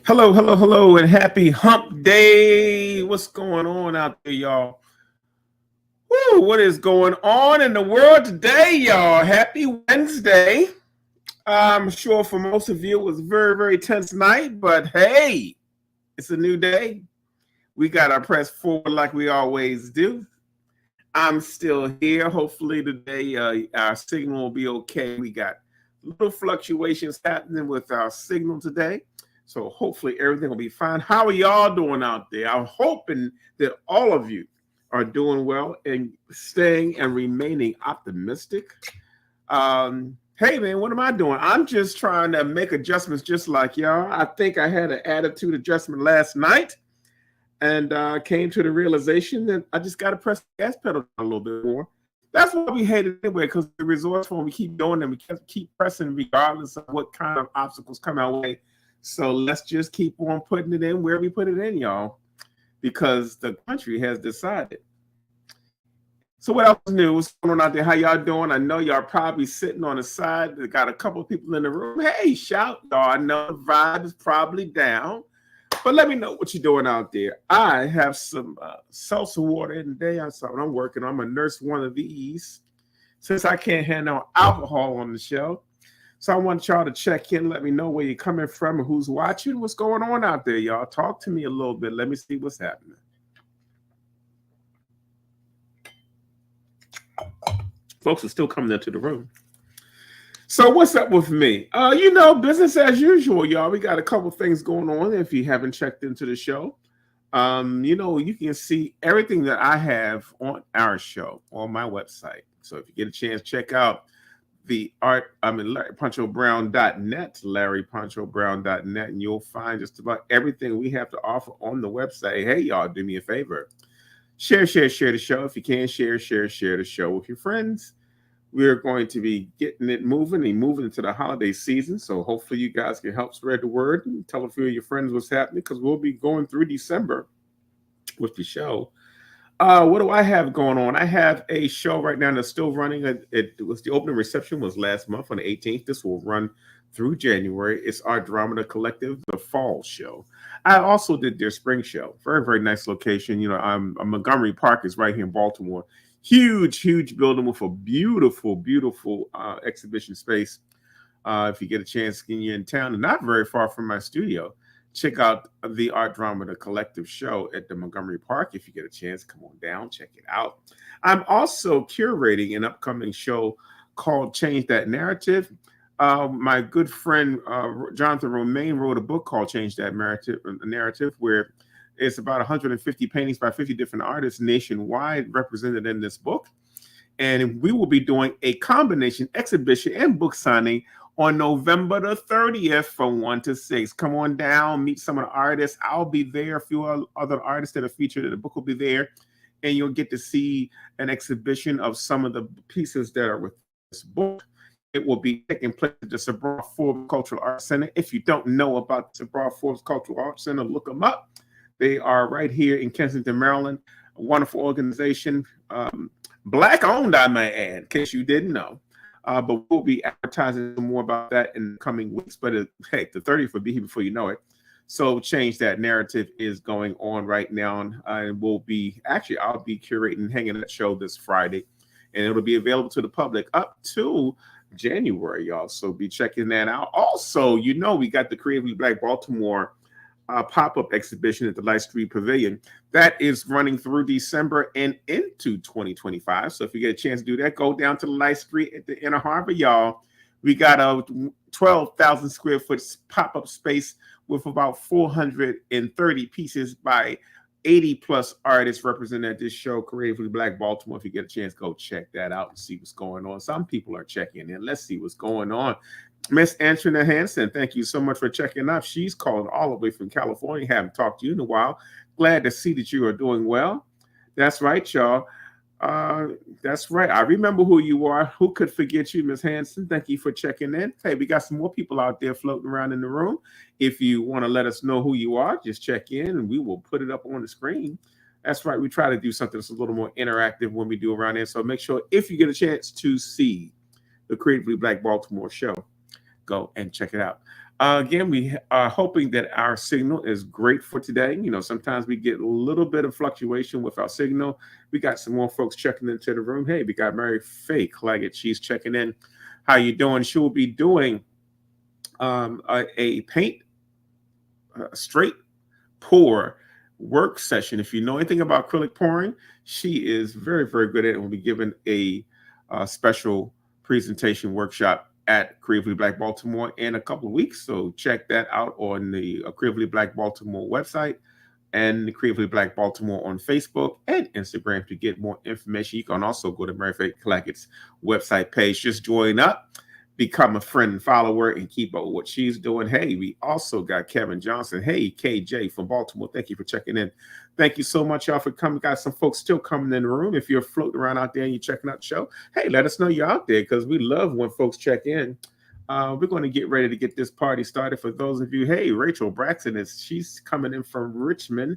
Hello, hello, hello, and happy hump day. What's going on out there, y'all? Woo, what is going on in the world today, y'all? Happy Wednesday. I'm sure for most of you it was a very, very tense night, but hey, it's a new day. We got our press forward like we always do. I'm still here. Hopefully today our signal will be okay. We got little fluctuations happening with our signal today. So hopefully everything will be fine. How are y'all doing out there? I'm hoping that all of you are doing well and staying and remaining optimistic. Hey man, what am I doing? I'm just trying to make adjustments just like y'all. I think I had an attitude adjustment last night and came to the realization that I just got to press the gas pedal down a little bit more. That's why we hate it anyway, because the resourceful, we keep doing it, we keep pressing regardless of what kind of obstacles come our way. So let's just keep on putting it in where we put it in, y'all, because the country has decided. So what else is new? What's going on out there? How y'all doing? I know y'all probably sitting on the side. They got a couple of people in the room. Hey, shout, y'all. I know the vibe is probably down. But let me know what you're doing out there. I have some seltzer water in today. I'm working. I'm a nurse one of these since I can't handle alcohol on the show. So I want y'all to check in. Let me know where you're coming from and who's watching. What's going on out there, y'all? Talk to me a little bit. Let me see what's happening. Folks are still coming into the room. So what's up with me? Business as usual, y'all. We got a couple things going on. If you haven't checked into the show, you can see everything that I have on our show on my website. So if you get a chance, check out the art. LarryPonchoBrown.net, LarryPonchoBrown.net, and you'll find just about everything we have to offer on the website. Hey, y'all, do me a favor. Share the show. If you can, share the show with your friends. We're going to be getting it moving and moving into the holiday season. So hopefully you guys can help spread the word and tell a few of your friends what's happening because we'll be going through December with the show. What do I have going on? I have a show right now that's still running. It was the opening reception was last month on the 18th. This will run through January. It's our Drama Collective, the fall show. I also did their spring show. Very, very nice location. Montgomery Park is right here in Baltimore. Huge building with a beautiful exhibition space. If you get a chance when you're in town and not very far from my studio, check out the Art Drama, the Collective show at the Montgomery Park. If you get a chance, come on down, check it out. I'm also curating an upcoming show called Change That Narrative. My good friend Jonathan Romaine wrote a book called Change That Narrative, where it's about 150 paintings by 50 different artists nationwide represented in this book. And we will be doing a combination exhibition and book signing on November the 30th from 1 to 6. Come on down, meet some of the artists. I'll be there. A few other artists that are featured in the book will be there. And you'll get to see an exhibition of some of the pieces that are with this book. It will be taking place at the Sabra Forbes Cultural Arts Center. If you don't know about the Sabra Forbes Cultural Arts Center, look them up. They are right here in Kensington, Maryland. A wonderful organization. Black owned, I may add, in case you didn't know. But we'll be advertising more about that in the coming weeks. But the 30th will be here before you know it. So Change That Narrative is going on right now. And I'll be curating, hanging that show this Friday. And it'll be available to the public up to January, y'all. So be checking that out. Also, we got the Creatively Black Baltimore pop-up exhibition at the Light Street Pavilion. That is running through December and into 2025. So if you get a chance to do that, go down to the Light Street at the Inner Harbor, y'all. We got a 12,000 square foot pop-up space with about 430 pieces by 80 plus artists represented at this show, Creatively Black Baltimore. If you get a chance, go check that out and see what's going on. Some people are checking in. Let's see what's going on. Miss Antrina Hansen, thank you so much for checking out. She's calling all the way from California. Haven't talked to you in a while. Glad to see that you are doing well. That's right, y'all. That's right. I remember who you are. Who could forget you, Miss Hansen? Thank you for checking in. Hey, we got some more people out there floating around in the room. If you want to let us know who you are, just check in and we will put it up on the screen. That's right. We try to do something that's a little more interactive when we do around here. So make sure if you get a chance to see the Creatively Black Baltimore show, go and check it out. Again, we are hoping that our signal is great for today. You know, sometimes we get a little bit of fluctuation with our signal. We got some more folks checking into the room. Hey, we got Mary Faye Claggett. She's checking in. How you doing? She will be doing a paint straight pour work session. If you know anything about acrylic pouring, she is very, very good at it. We'll be giving a special presentation workshop at Creatively Black Baltimore in a couple of weeks. So check that out on the Creatively Black Baltimore website and the Creatively Black Baltimore on Facebook and Instagram to get more information. You can also go to Mary Faye Clackett's website page. Just join up, become a friend and follower, and keep up with what she's doing. Hey, we also got Kevin Johnson. Hey, KJ from Baltimore. Thank you for checking in. Thank you so much, y'all, for coming. Got some folks still coming in the room. If you're floating around out there and you're checking out the show, hey, let us know you're out there because we love when folks check in. We're going to get ready to get this party started. For those of you, hey, Rachel Braxton she's coming in from Richmond.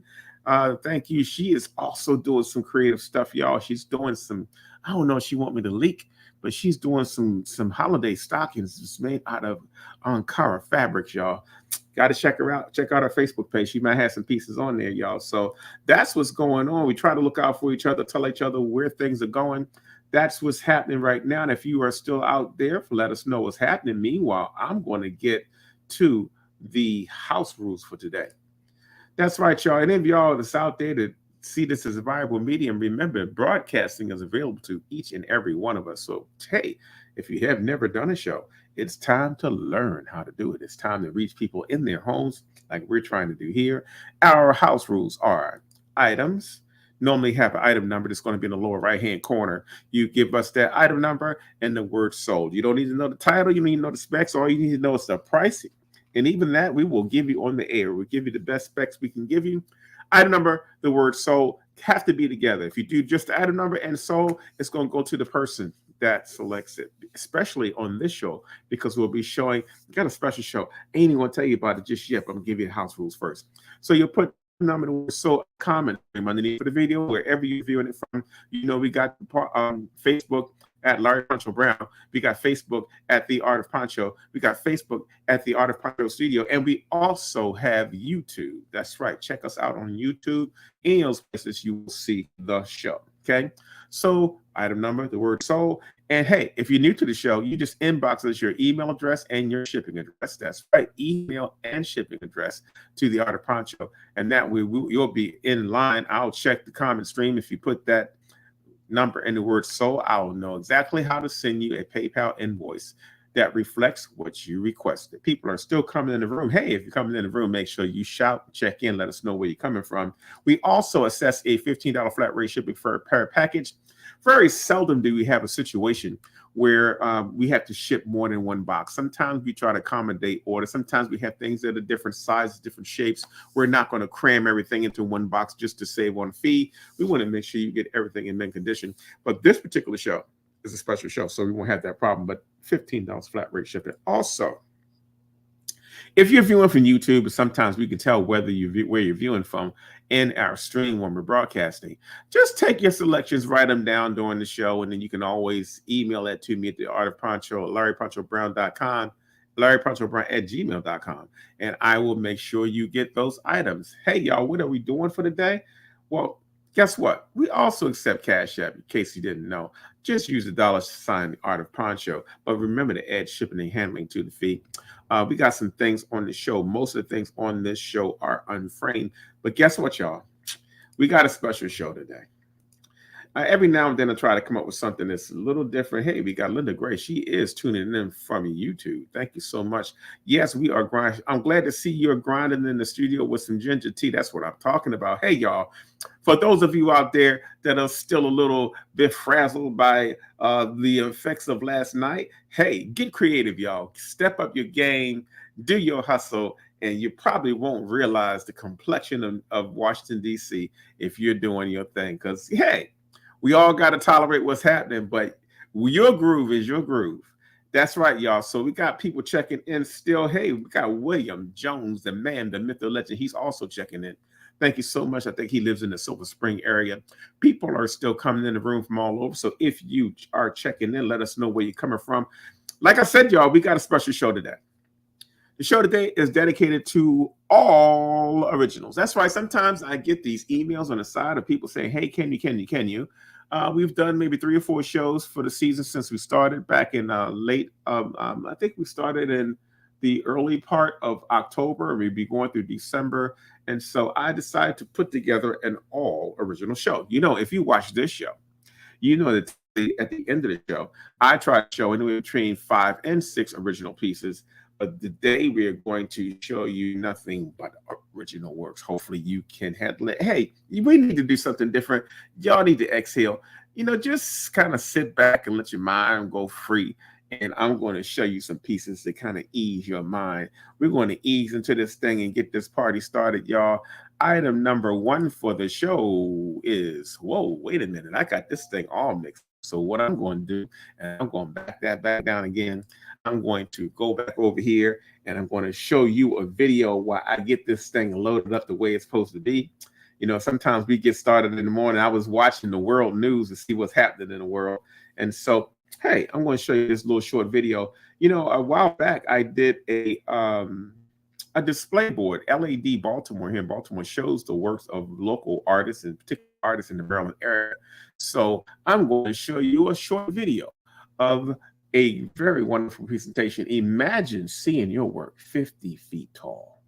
Thank you. She is also doing some creative stuff, y'all. She's doing some, I don't know if she want me to leak, but she's doing some holiday stockings just made out of Ankara fabrics, y'all. Got to check her out. Check out our Facebook page. She might have some pieces on there, y'all. So that's what's going on. We try to look out for each other, tell each other where things are going. That's what's happening right now. And if you are still out there, let us know what's happening. Meanwhile, I'm going to get to the house rules for today. That's right, y'all. And if y'all that's out there that see this as a viable medium, remember, broadcasting is available to each and every one of us. So, hey, if you have never done a show, it's time to learn how to do it. It's time to reach people in their homes like we're trying to do here. Our house rules are items. Normally have an item number that's going to be in the lower right-hand corner. You give us that item number and the word sold. You don't need to know the title. You don't need to know the specs. All you need to know is the price. And even that, we will give you on the air. We'll give you the best specs we can give you. Item number, the word sold have to be together. If you do just the item number and sold, it's going to go to the person that selects it, especially on this show, because we'll be showing, we got a special show. I ain't even going to tell you about it just yet, but I'm going to give you the house rules first. So you'll put the number, the word sold, comment underneath for the video, wherever you're viewing it from. You know, we got Facebook at Larry Poncho Brown. We got Facebook at The Art of Poncho. We got Facebook at The Art of Poncho Studio. And we also have YouTube. That's right. Check us out on YouTube. In those places, you will see the show. Okay. So item number, the word sold. And hey, if you're new to the show, you just inbox us your email address and your shipping address. That's right. Email and shipping address to The Art of Poncho. And that way you'll be in line. I'll check the comment stream. If you put that number and the word sold, I'll know exactly how to send you a PayPal invoice that reflects what you requested. People are still coming in the room. Hey, if you're coming in the room, make sure you shout, check in, let us know where you're coming from. We also assess a $15 flat rate shipping for per package. Very seldom do we have a situation where we have to ship more than one box. Sometimes we try to accommodate orders. Sometimes we have things that are different sizes, different shapes. We're not going to cram everything into one box just to save on fee. We want to make sure you get everything in mint condition. But this particular show is a special show, so we won't have that problem. But $15 flat rate shipping. Also, if you're viewing from YouTube, sometimes we can tell whether where you're viewing from in our stream when we're broadcasting. Just take your selections, write them down during the show, and then you can always email that to me at the Art of Poncho, LarryPonchoBrown.com, LarryPonchoBrown@gmail.com, and I will make sure you get those items. Hey, y'all, what are we doing for the day? Well, guess what? We also accept Cash App, in case you didn't know. Just use the $ Art of Poncho, but remember to add shipping and handling to the fee. We got some things on the show. Most of the things on this show are unframed. But guess what, y'all? We got a special show today. Every now and then I try to come up with something that's a little different. Hey, we got Linda Gray. She is tuning in from YouTube. Thank you so much. Yes, we are grinding. I'm glad to see you're grinding in the studio with some ginger tea. That's what I'm talking about. Hey, y'all. For those of you out there that are still a little bit frazzled by the effects of last night, hey, get creative, y'all. Step up your game, do your hustle, and you probably won't realize the complexion of Washington, D.C. if you're doing your thing. Because, hey, we all got to tolerate what's happening, but your groove is your groove. That's right, y'all. So we got people checking in still. Hey, we got William Jones, the man, the myth, the legend. He's also checking in. Thank you so much. I think he lives in the Silver Spring area. People are still coming in the room from all over. So if you are checking in, let us know where you're coming from. Like I said, y'all, we got a special show today. The show today is dedicated to all originals. That's right. Sometimes I get these emails on the side of people saying, "Hey, can you?" We've done maybe 3 or 4 shows for the season since we started back in late. I think we started in the early part of October. We'd be going through December, and so I decided to put together an all original show. You know, if you watch this show, you know that at the end of the show, I try to show anywhere between 5 and 6 original pieces. But today we are going to show you nothing but original works. Hopefully you can handle it. Hey, we need to do something different. Y'all need to exhale. You know, just kind of sit back and let your mind go free. And I'm going to show you some pieces to kind of ease your mind. We're going to ease into this thing and get this party started, y'all. Item number 1 for the show is, whoa, wait a minute. I got this thing all mixed. So what I'm going to do, and I'm going to back that back down again. I'm going to go back over here and I'm going to show you a video while I get this thing loaded up the way it's supposed to be. You know, sometimes we get started in the morning. I was watching the world news to see what's happening in the world. And so, hey, I'm going to show you this little short video. You know, a while back, I did a display board. LED Baltimore here in Baltimore shows the works of local artists and particular artists in the Maryland area. So I'm going to show you a short video of a very wonderful presentation. Imagine seeing your work 50 feet tall.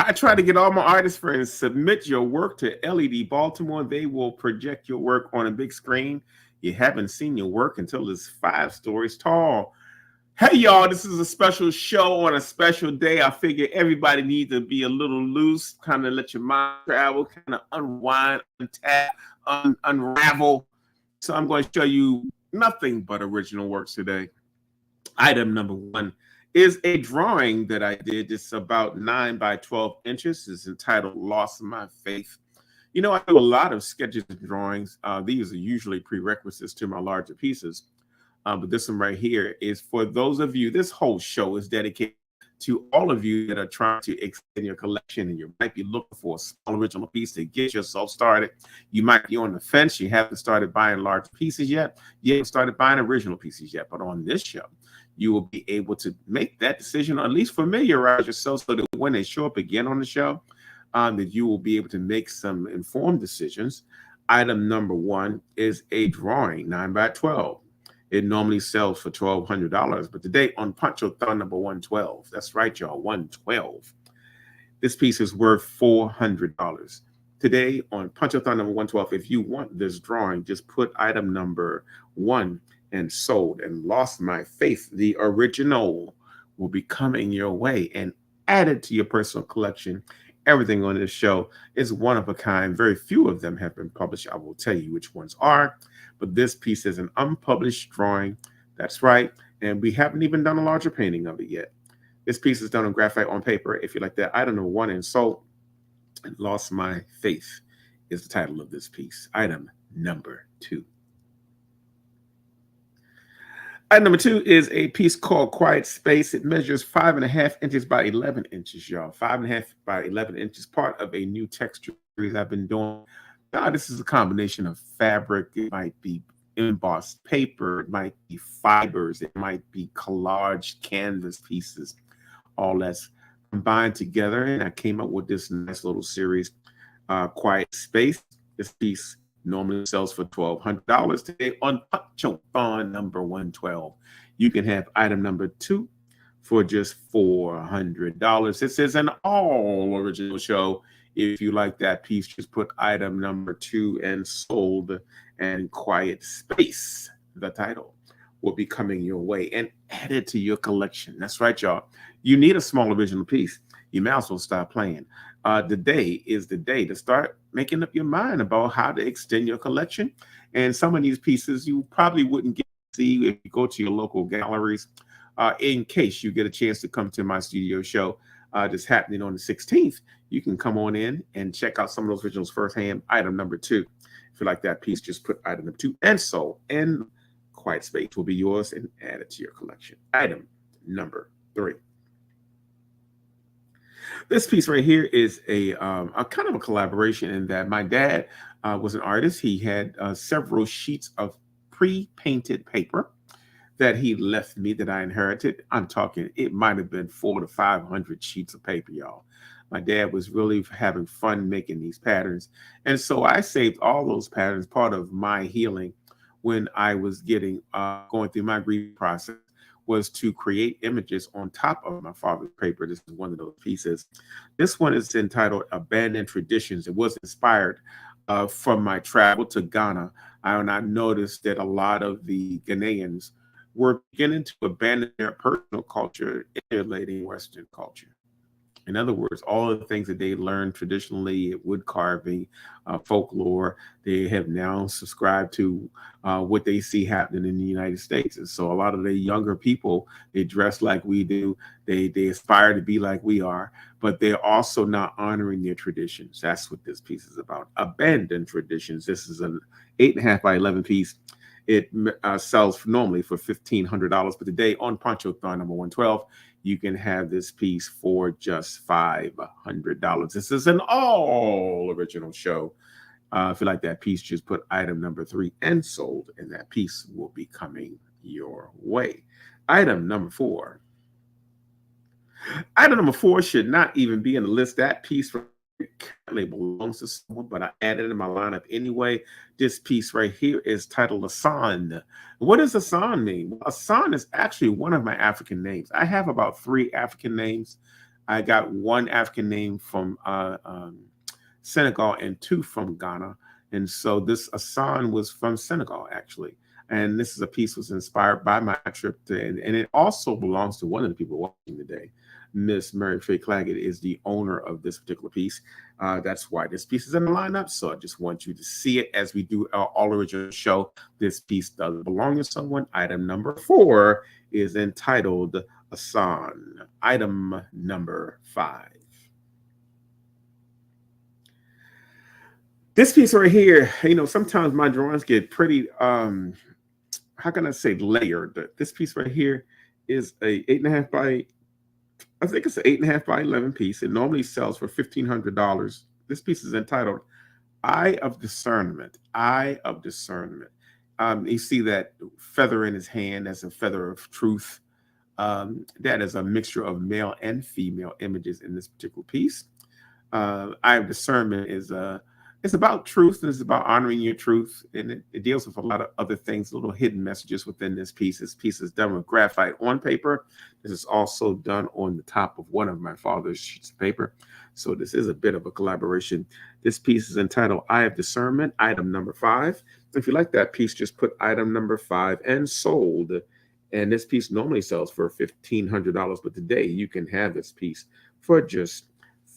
I try to get all my artist friends submit your work to LED Baltimore. They will project your work on a big screen. You haven't seen your work until it's 5 stories tall. Hey, y'all, this is a special show on a special day. I figure everybody needs to be a little loose, kind of let your mind travel, kind of unwind, untap, unravel. So I'm going to show you nothing but original works today. Item number 1 is a drawing that I did. It's about 9 by 12 inches. It's entitled Lost My Faith. You know, I do a lot of sketches and drawings. These are usually prerequisites to my larger pieces. But this one right here is for those of you, this whole show is dedicated to all of you that are trying to extend your collection, and you might be looking for a small original piece to get yourself started. You might be on the fence. You haven't started buying large pieces yet. You haven't started buying original pieces yet. But on this show, you will be able to make that decision, or at least familiarize yourself so that when they show up again on the show, that you will be able to make some informed decisions. Item number 1 is a drawing, 9 by 12. It normally sells for $1,200, but today on Ponchothon number 112, that's right, y'all, 112. This piece is worth $400. Today on Ponchothon number 112, if you want this drawing, just put item number 1 and sold and Lost My Faith, the original, will be coming your way and added to your personal collection. Everything on this show is one of a kind. Very few of them have been published. I will tell you which ones are, but this piece is an unpublished drawing. That's right. And we haven't even done a larger painting of it yet. This piece is done on graphite on paper. If you like that, item number one, and so lost my faith is the title of this piece. Item number two. Item number two is a piece called Quiet Space. It measures 5.5 inches by 11 inches, y'all. 5.5 by 11 inches, part of a new texture series I've been doing. Now, this is a combination of fabric. It might be embossed paper. It might be fibers. It might be collage canvas pieces. All that's combined together. And I came up with this nice little series, Quiet Space. This piece normally sells for $1,200. Today on Ponchothon number 112, you can have item number two for just $400. This is an all original show. If you like that piece, just put item number two and sold, and Quiet Space, the title, will be coming your way and added to your collection. That's right, y'all. You need a small original piece. You may as well start playing. Today is the day to start making up your mind about how to extend your collection. And some of these pieces you probably wouldn't get to see if you go to your local galleries. In case you get a chance to come to my studio show that's happening on the 16th, you can come on in and check out some of those originals firsthand. Item number two. If you like that piece, just put item number two and sold, and Quiet Space will be yours and added to your collection. Item number three. This piece right here is a kind of a collaboration in that my dad was an artist. He had several sheets of pre-painted paper that he left me that I inherited. I'm talking, it might have been 400 to 500 sheets of paper, y'all. My dad was really having fun making these patterns. And so I saved all those patterns, part of my healing when I was going through my grief process, was to create images on top of my father's paper. This is one of those pieces. This one is entitled Abandoned Traditions. It was inspired from my travel to Ghana. And I noticed that a lot of the Ghanaians were beginning to abandon their personal culture, emulating Western culture. In other words, all of the things that they learned traditionally, wood carving, folklore, they have now subscribed to what they see happening in the United States. And so a lot of the younger people, they dress like we do. They aspire to be like we are, but they're also not honoring their traditions. That's what this piece is about. Abandoned traditions. This is an 8.5 by 11 piece. It sells normally for $1,500, but today on Ponchothon number 112, you can have this piece for just $500. This is an all original show. If you like that piece, just put item number three and sold, and that piece will be coming your way. Item number four. Item number four should not even be in the list. That piece currently belongs to someone, but I added it in my lineup anyway. This piece right here is titled Asan. What does Asan mean? Well, Asan is actually one of my African names. I have about 3 African names. I got 1 African name from Senegal and 2 from Ghana. And so this Asan was from Senegal, actually. And this is a piece was inspired by my trip to, and it also belongs to one of the people watching today. Miss Mary Faye Claggett is the owner of this particular piece. That's why this piece is in the lineup. So I just want you to see it as we do our all original show. This piece does belong to someone. Item number 4 is entitled Asan. Item number 5. This piece right here, sometimes my drawings get pretty, how can I say, layered. This piece right here is a 8.5 by, I think it's an 8.5 by 11 piece. It normally sells for $1,500. This piece is entitled Eye of Discernment. Eye of Discernment. You see that feather in his hand as a feather of truth. That is a mixture of male and female images in this particular piece. Eye of Discernment is it's about truth, and it's about honoring your truth, and it deals with a lot of other things, little hidden messages within this piece. This piece is done with graphite on paper. This is also done on the top of one of my father's sheets of paper. So this is a bit of a collaboration. This piece is entitled Eye of Discernment, item number 5. If you like that piece, just put item number 5 and sold, And this piece normally sells for $1,500, but today you can have this piece for just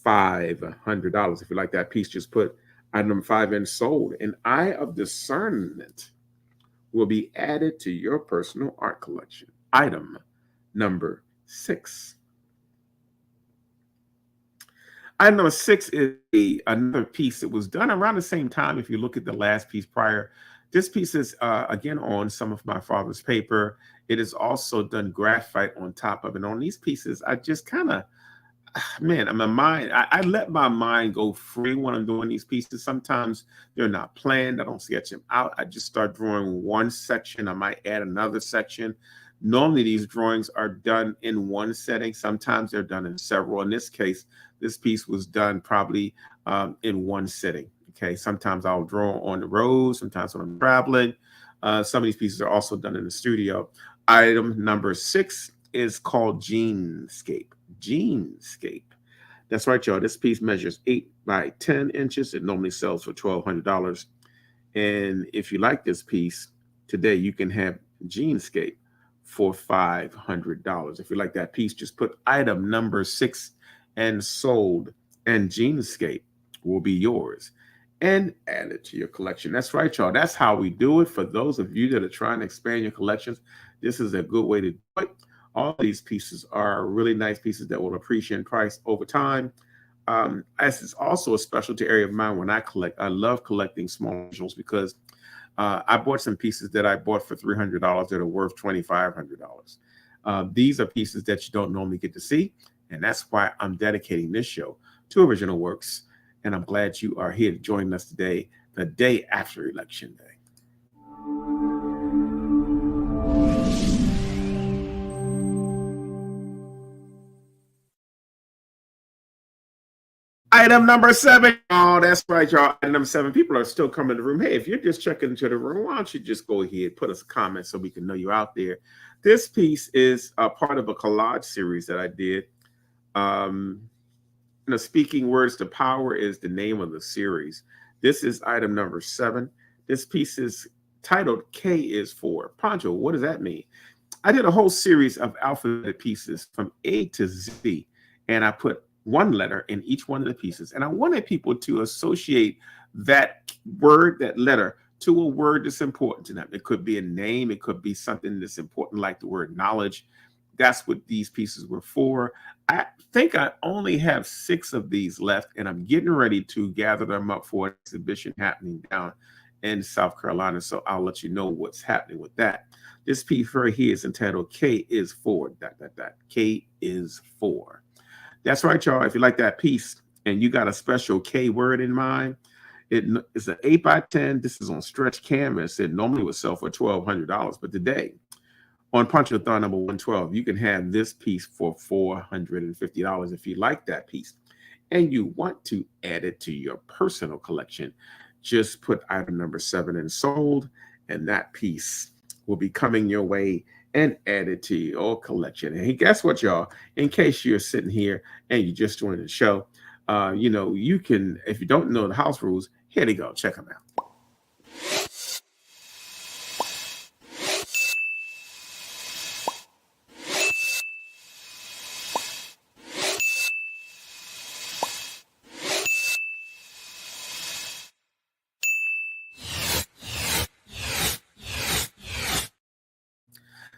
$500. If you like that piece, just put item number 5 in sold. An eye of discernment will be added to your personal art collection. Item number 6. Item number 6 is another piece that was done around the same time. If you look at the last piece prior, this piece is again on some of my father's paper. It is also done graphite on top of it. On these pieces, I just kind of, man, my mind, I let my mind go free when I'm doing these pieces. Sometimes they're not planned. I don't sketch them out. I just start drawing one section. I might add another section. Normally, these drawings are done in one setting. Sometimes they're done in several. In this case, this piece was done probably in one sitting. Okay, sometimes I'll draw on the road. Sometimes when I'm traveling. Some of these pieces are also done in the studio. Item number 6 is called Jeanscape. Jeanscape. That's right, y'all. This piece measures 8 by 10 inches. It normally sells for $1,200. And if you like this piece, today you can have Jeanscape for $500. If you like that piece, just put item number 6 and sold, and Jeanscape will be yours and add it to your collection. That's right, y'all. That's how we do it. For those of you that are trying to expand your collections, this is a good way to do it. All these pieces are really nice pieces that will appreciate in price over time. As is also a specialty area of mine when I collect. I love collecting small originals because I bought some pieces that I bought for $300 that are worth $2,500. These are pieces that you don't normally get to see, and that's why I'm dedicating this show to original works. And I'm glad you are here to join us today, the day after Election Day. Item number 7. Oh, that's right, y'all. Item number 7. People are still coming to the room. Hey, if you're just checking into the room, why don't you just go ahead, put us a comment so we can know you're out there. This piece is a part of a collage series that I did. Speaking Words to Power is the name of the series. This is item number 7. This piece is titled K is for. Poncho, what does that mean? I did a whole series of alphabet pieces from A to Z, and I put one letter in each one of the pieces. And I wanted people to associate that word, that letter, to a word that's important to them. It could be a name. It could be something that's important, like the word knowledge. That's what these pieces were for. I think I only have 6 of these left, and I'm getting ready to gather them up for an exhibition happening down in South Carolina. So I'll let you know what's happening with that. This piece right here is entitled K is for, ... K is for. That's right, y'all. If you like that piece and you got a special K word in mind, it's an 8 by 10. This is on stretch canvas. It normally would sell for $1,200, but today on Ponchothon number 112, you can have this piece for $450 if you like that piece and you want to add it to your personal collection. Just put item number 7 in sold, and that piece will be coming your way and added to your collection. And hey, guess what, y'all? In case you're sitting here and you just joined the show, you can, if you don't know the house rules, here they go. Check them out.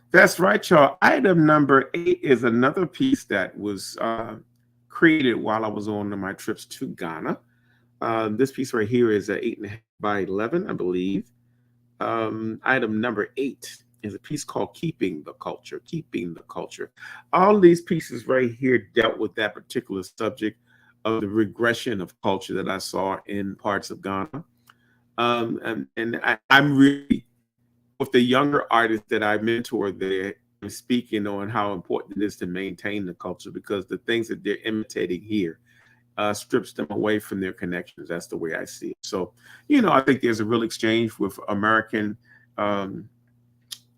That's right, y'all. Item number 8 is another piece that was created while I was on my trips to Ghana. This piece right here is 8.5 by 11, I believe. Item number 8 is a piece called Keeping the Culture. Keeping the Culture. All these pieces right here dealt with that particular subject of the regression of culture that I saw in parts of Ghana. I'm really, with the younger artists that I mentor there, I'm speaking on how important it is to maintain the culture, because the things that they're imitating here strips them away from their connections. That's the way I see it. So, I think there's a real exchange with American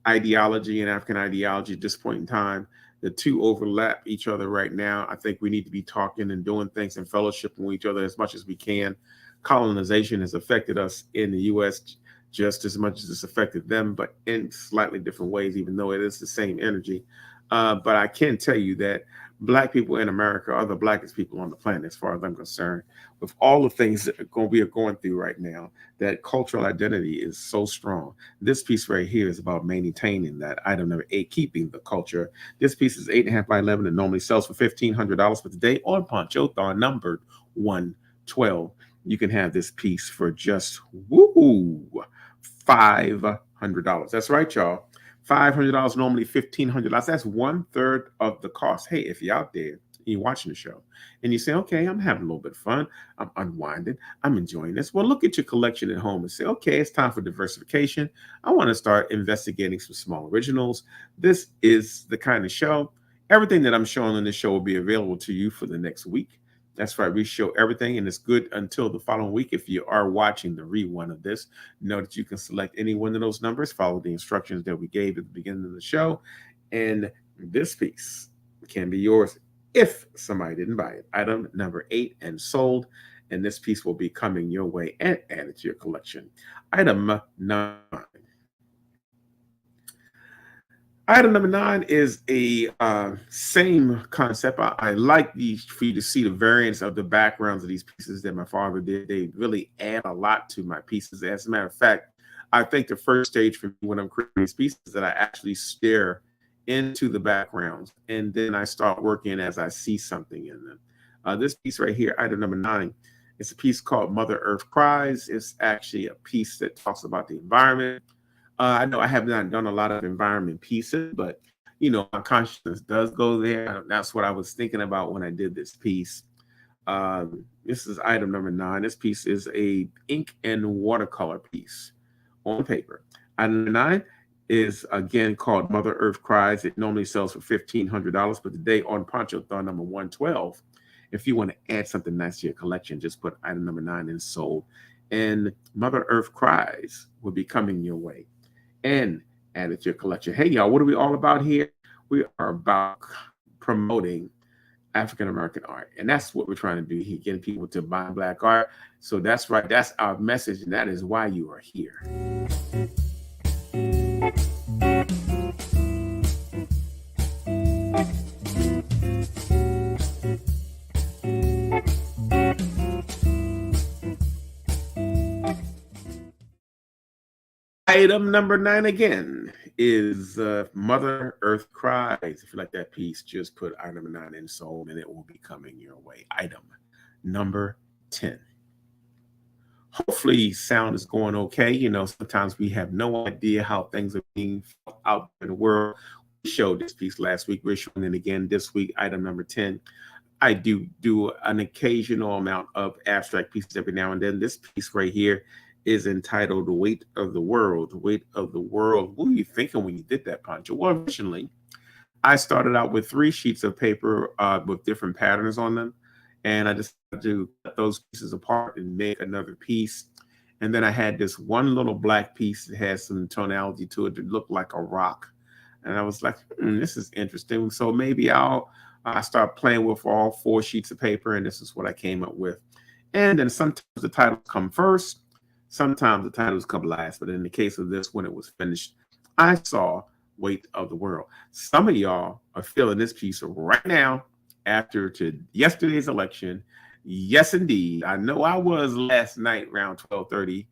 ideology and African ideology at this point in time. The two overlap each other right now. I think we need to be talking and doing things and fellowshipping with each other as much as we can. Colonization has affected us in the U.S. just as much as it's affected them, but in slightly different ways, even though it is the same energy. But I can tell you that Black people in America are the blackest people on the planet, as far as I'm concerned. With all the things that we are going through right now, that cultural identity is so strong. This piece right here is about maintaining that. Item number 8, keeping the culture. This piece is 8.5 by 11 and normally sells for $1,500, but today on Ponchothon, numbered 112, you can have this piece for just $500. That's right, y'all. $500, normally $1,500. That's 1/3 of the cost. Hey, if you're out there and you're watching the show and you say, okay, I'm having a little bit of fun, I'm unwinding, I'm enjoying this. Well, look at your collection at home and say, okay, it's time for diversification. I want to start investigating some small originals. This is the kind of show. Everything that I'm showing on this show will be available to you for the next week. That's right. We show everything, and it's good until the following week. If you are watching the rerun of this, know that you can select any one of those numbers, follow the instructions that we gave at the beginning of the show, and this piece can be yours if somebody didn't buy it. Item number 8 and sold, and this piece will be coming your way and added to your collection. Item 9. Item number 9 is a same concept. I like these for you to see the variance of the backgrounds of these pieces that my father did. They really add a lot to my pieces. As a matter of fact, I think the first stage for me when I'm creating these pieces is that I actually stare into the backgrounds and then I start working as I see something in them. This piece right here, item number 9, it's a piece called Mother Earth Cries. It's actually a piece that talks about the environment. I know I have not done a lot of environment pieces, but my consciousness does go there. That's what I was thinking about when I did this piece. This is item number 9. This piece is a ink and watercolor piece on paper. Item number 9 is again called Mother Earth Cries. It normally sells for $1,500, but today on Ponchothon number 112, if you want to add something nice to your collection, just put item number 9 in sold, and Mother Earth Cries will be coming your way and add it to your collection. Hey, y'all, what are we all about here? We are about promoting African-American art. And that's what we're trying to do here, getting people to buy Black art. So that's right. That's our message. And that is why you are here. Item number 9 again is Mother Earth Cries. If you like that piece, just put item number 9 in sold and it will be coming your way. Item number 10. Hopefully sound is going okay. Sometimes we have no idea how things are being felt out in the world. We showed this piece last week. We're showing it again this week, item number 10. I do an occasional amount of abstract pieces every now and then. This piece right here is entitled The Weight of the World. Weight of the World. What were you thinking when you did that, Poncho? Well, originally, I started out with 3 sheets of paper with different patterns on them. And I decided to cut those pieces apart and make another piece. And then I had this one little black piece that has some tonality to it that looked like a rock. And I was like, this is interesting. So maybe I start playing with all 4 sheets of paper, and this is what I came up with. And then sometimes the titles come first. Sometimes the titles come last, but in the case of this, when it was finished, I saw Weight of the World. Some of y'all are feeling this piece right now after yesterday's election. Yes, indeed. I know I was last night around 12:30,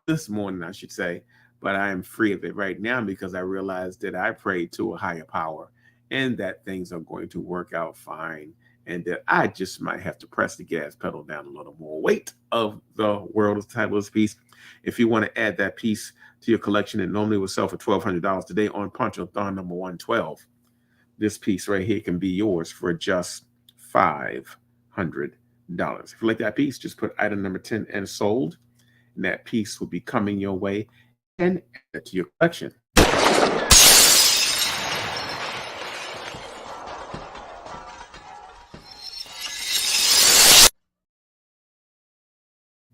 this morning, I should say, but I am free of it right now because I realized that I prayed to a higher power and that things are going to work out fine, and that I just might have to press the gas pedal down a little more. Weight of the World is the title of this piece. If you want to add that piece to your collection, it normally will sell for $1,200 today on Ponchothon number 112. This piece right here can be yours for just $500. If you like that piece, just put item number 10 and sold, and that piece will be coming your way and add it to your collection.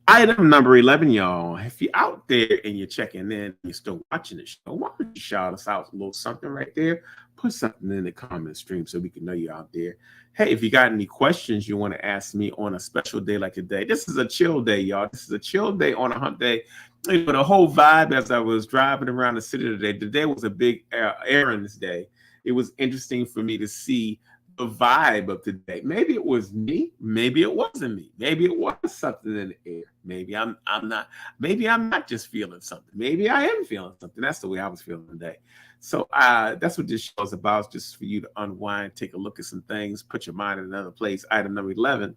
Item number 11, y'all. If you're out there and you're checking in, and you're still watching the show, why don't you shout us out a little something right there? Put something in the comment stream so we can know you're out there. Hey, if you got any questions you want to ask me on a special day like today, this is a chill day, y'all. This is a chill day on a hump day. the whole vibe as I was driving around the city today. Today was a big errands day. It was interesting for me to see the vibe of today. Maybe it was me. Maybe it wasn't me. Maybe it was something in the air. Maybe I'm not. Maybe I'm not just feeling something. Maybe I am feeling something. That's the way I was feeling today. So that's what this show is about. Just for you to unwind, take a look at some things, put your mind in another place. Item number 11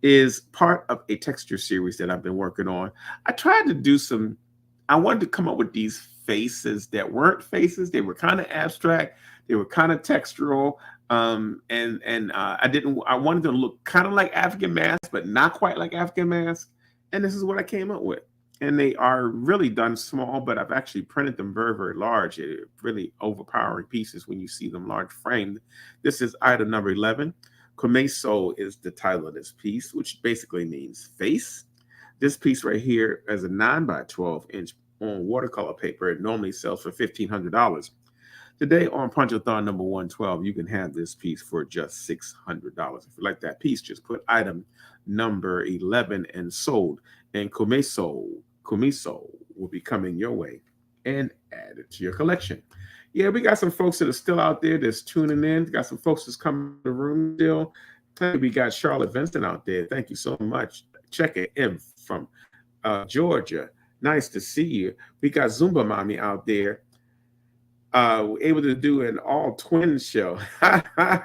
is part of a texture series that I've been working on. I tried to do some, I wanted to come up with these faces that weren't faces. They were kind of abstract. They were kind of textural. I wanted to look kind of like African mask, but not quite like African mask. And this is what I came up with. And they are really done small, but I've actually printed them very, very large. They're really overpowering pieces when you see them large framed. This is item number 11. Comeso is the title of this piece, which basically means face. This piece right here is a 9 by 12 inch on watercolor paper. It normally sells for $1,500. Today on Ponchothon number 112, you can have this piece for just $600. If you like that piece, just put item number 11 and sold, and Kumiso will be coming your way and add it to your collection. Yeah, we got some folks that are still out there that's tuning in. We got some folks that's coming to the room still. We got Charlotte Vincent out there. Thank you so much. Checking in from Georgia. Nice to see you. We got Zumba Mommy out there. Able to do an all twin show. I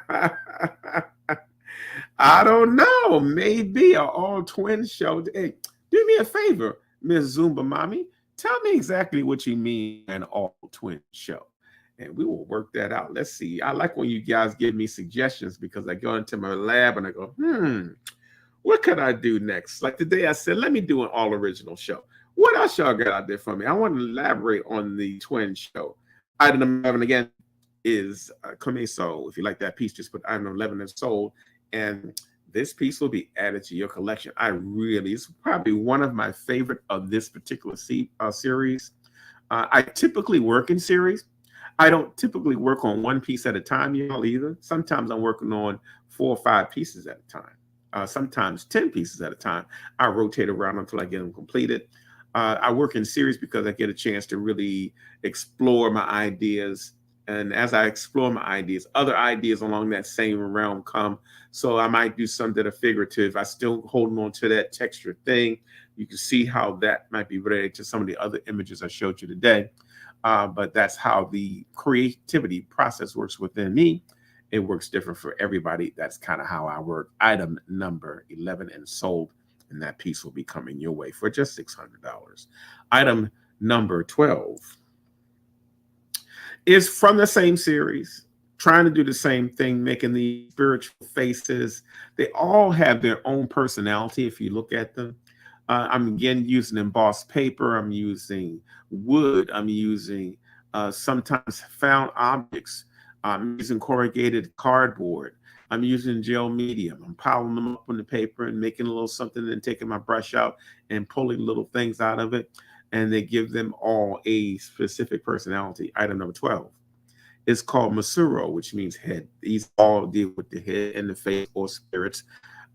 don't know. Maybe an all twin show. Hey, do me a favor, Miss Zumba Mommy. Tell me exactly what you mean an all twin show. And we will work that out. Let's see. I like when you guys give me suggestions because I go into my lab and I go, what could I do next? Like today I said, let me do an all original show. What else y'all got out there for me? I want to elaborate on the twin show. Item number 11 again is Comeso. If you like that piece, just put item number 11 and sold. And this piece will be added to your collection. It's probably one of my favorite of this particular series. I typically work in series. I don't typically work on one piece at a time, y'all, either. Sometimes I'm working on 4 or 5 pieces at a time. Sometimes 10 pieces at a time. I rotate around until I get them completed. I work in series because I get a chance to really explore my ideas. And as I explore my ideas, other ideas along that same realm come. So I might do some that are figurative. I still holding on to that texture thing. You can see how that might be related to some of the other images I showed you today. But that's how the creativity process works within me. It works different for everybody. That's kind of how I work. Item number 11 and sold. And that piece will be coming your way for just $600. Item number 12 is from the same series, trying to do the same thing, making the spiritual faces. They all have their own personality if you look at them. I'm again using embossed paper. I'm using wood. I'm using sometimes found objects. I'm using corrugated cardboard. I'm using gel medium. I'm piling them up on the paper and making a little something and taking my brush out and pulling little things out of it. And they give them all a specific personality. Item number 12 is called Masuro, which means head. These all deal with the head and the face or spirits.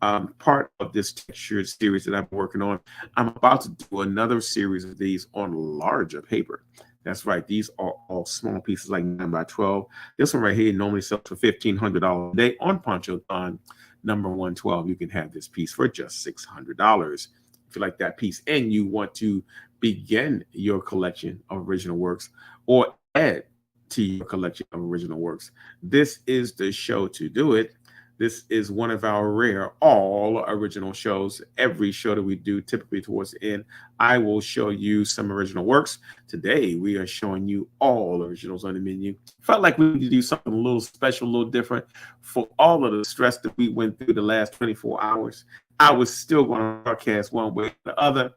Part of this textured series that I'm working on. I'm about to do another series of these on larger paper. That's right. These are all small pieces like 9 by 12. This one right here normally sells for $1,500 a day on Ponchothon number 112. You can have this piece for just $600. If you like that piece and you want to begin your collection of original works or add to your collection of original works, this is the show to do it. This is one of our rare all original shows. Every show that we do, typically towards the end, I will show you some original works. Today, we are showing you all originals on the menu. Felt like we need to do something a little special, a little different for all of the stress that we went through the last 24 hours. I was still going to broadcast one way or the other.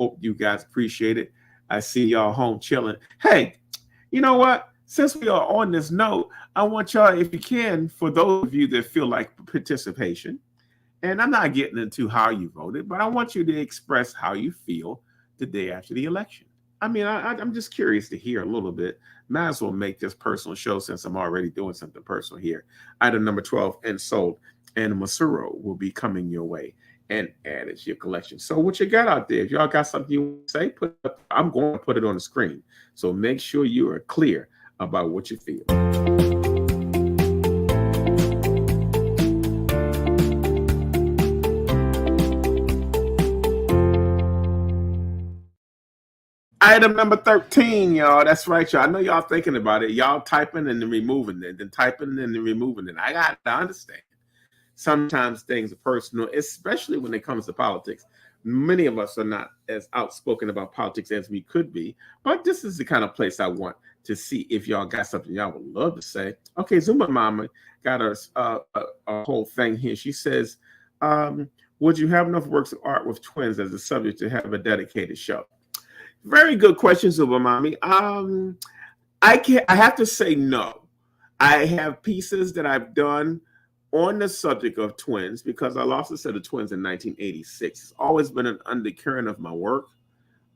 Hope you guys appreciate it. I see y'all home chilling. Hey, you know what? Since we are on this note, I want y'all, if you can, for those of you that feel like participation, and I'm not getting into how you voted, but I want you to express how you feel the day after the election. I mean, I'm just curious to hear a little bit. Might as well make this personal show since I'm already doing something personal here. Item number 12 and sold, and Masuro will be coming your way and add it to your collection. So what you got out there? If y'all got something you want to say, put it up. I'm going to put it on the screen. So make sure you are clear about what you feel. Item number 13, y'all. That's right, y'all. I know y'all thinking about it. Y'all typing and then removing it, then typing and then removing it. I got to understand. Sometimes things are personal, especially when it comes to politics. Many of us are not as outspoken about politics as we could be, but this is the kind of place I want to see if y'all got something y'all would love to say. Okay, Zumba Mama got a whole thing here. She says, would you have enough works of art with twins as a subject to have a dedicated show? Very good question, Zumba Mommy. I have to say no. I have pieces that I've done on the subject of twins because I lost a set of twins in 1986. It's always been an undercurrent of my work.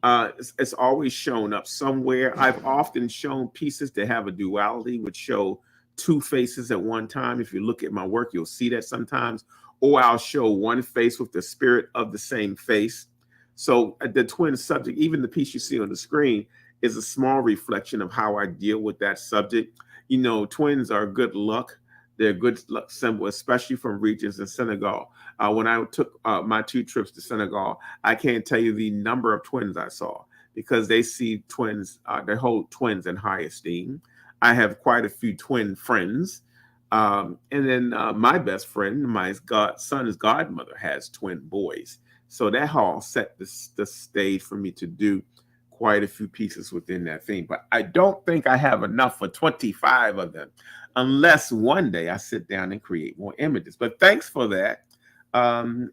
It's always shown up somewhere. I've often shown pieces that have a duality, which show two faces at one time. If you look at my work, you'll see that sometimes. Or I'll show one face with the spirit of the same face. So the twin subject, even the piece you see on the screen, is a small reflection of how I deal with that subject. You know, twins are good luck. They're a good luck symbol, especially from regions in Senegal. When I took my 2 trips to Senegal, I can't tell you the number of twins I saw because they see twins, they hold twins in high esteem. I have quite a few twin friends. And then my best friend, my son's godmother, has twin boys. So that all set the stage for me to do quite a few pieces within that theme. But I don't think I have enough for 25 of them, unless one day I sit down and create more images. But thanks for that.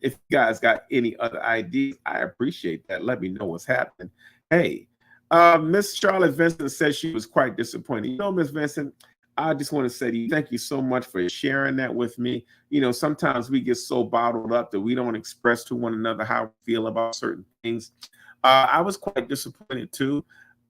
If you guys got any other ideas, I appreciate that. Let me know what's happening. Hey, Miss Charlotte Vincent says she was quite disappointed. You know, Miss Vincent, I just want to say to you, thank you so much for sharing that with me. You know, sometimes we get so bottled up that we don't express to one another how we feel about certain things. I was quite disappointed too.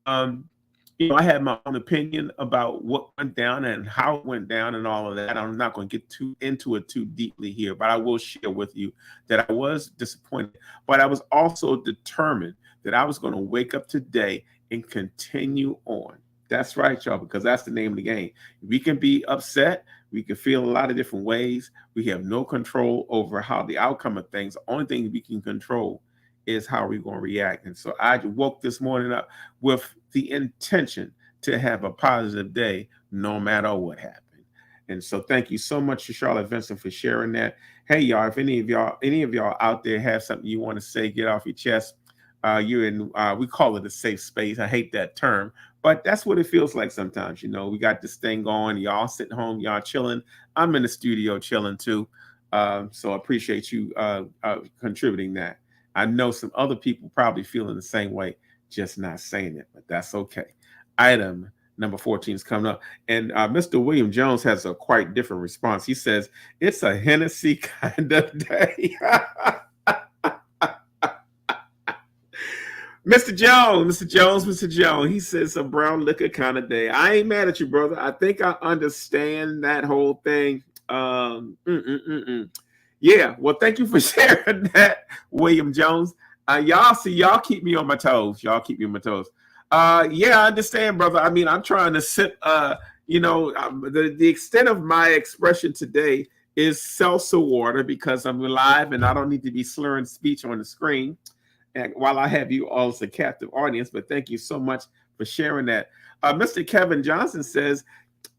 You know, I had my own opinion about what went down and how it went down and all of that. I'm not going to get too into it too deeply here, but I will share with you that I was disappointed, but I was also determined that I was going to wake up today and continue on. That's right, y'all, because that's the name of the game. We can be upset. We can feel a lot of different ways. We have no control over how the outcome of things. The only thing we can control is how we're going to react. And so I woke this morning up with the intention to have a positive day no matter what happened. And so thank you so much to Charlotte Vincent for sharing that. Hey, y'all, if any of y'all out there have something you want to say, get off your chest. You're in, we call it a safe space. I hate that term, but that's what it feels like sometimes. You know, we got this thing going. Y'all sitting home, y'all chilling. I'm in the studio chilling too. So I appreciate you contributing that. I know some other people probably feeling the same way, just not saying it, but that's okay. Item number 14 is coming up. And Mr. William Jones has a quite different response. He says, it's a Hennessy kind of day. Mr. Jones, he says a brown liquor kind of day. I ain't mad at you, brother. I think I understand that whole thing. Yeah, well, thank you for sharing that, William Jones. Y'all keep me on my toes. Yeah, I understand, brother. I mean, I'm trying to sit, the extent of my expression today is seltzer water because I'm live and I don't need to be slurring speech on the screen. And while I have you all as a captive audience, but thank you so much for sharing that. Mr. Kevin Johnson says,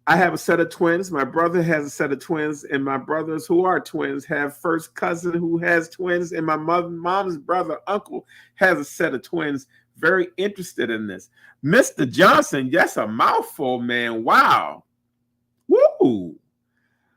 I have a set of twins. My brother has a set of twins, and my brothers who are twins have first cousin who has twins, and my mom's brother, uncle, has a set of twins. Very interested in this. Mr. Johnson, that's a mouthful, man. Wow. Woo.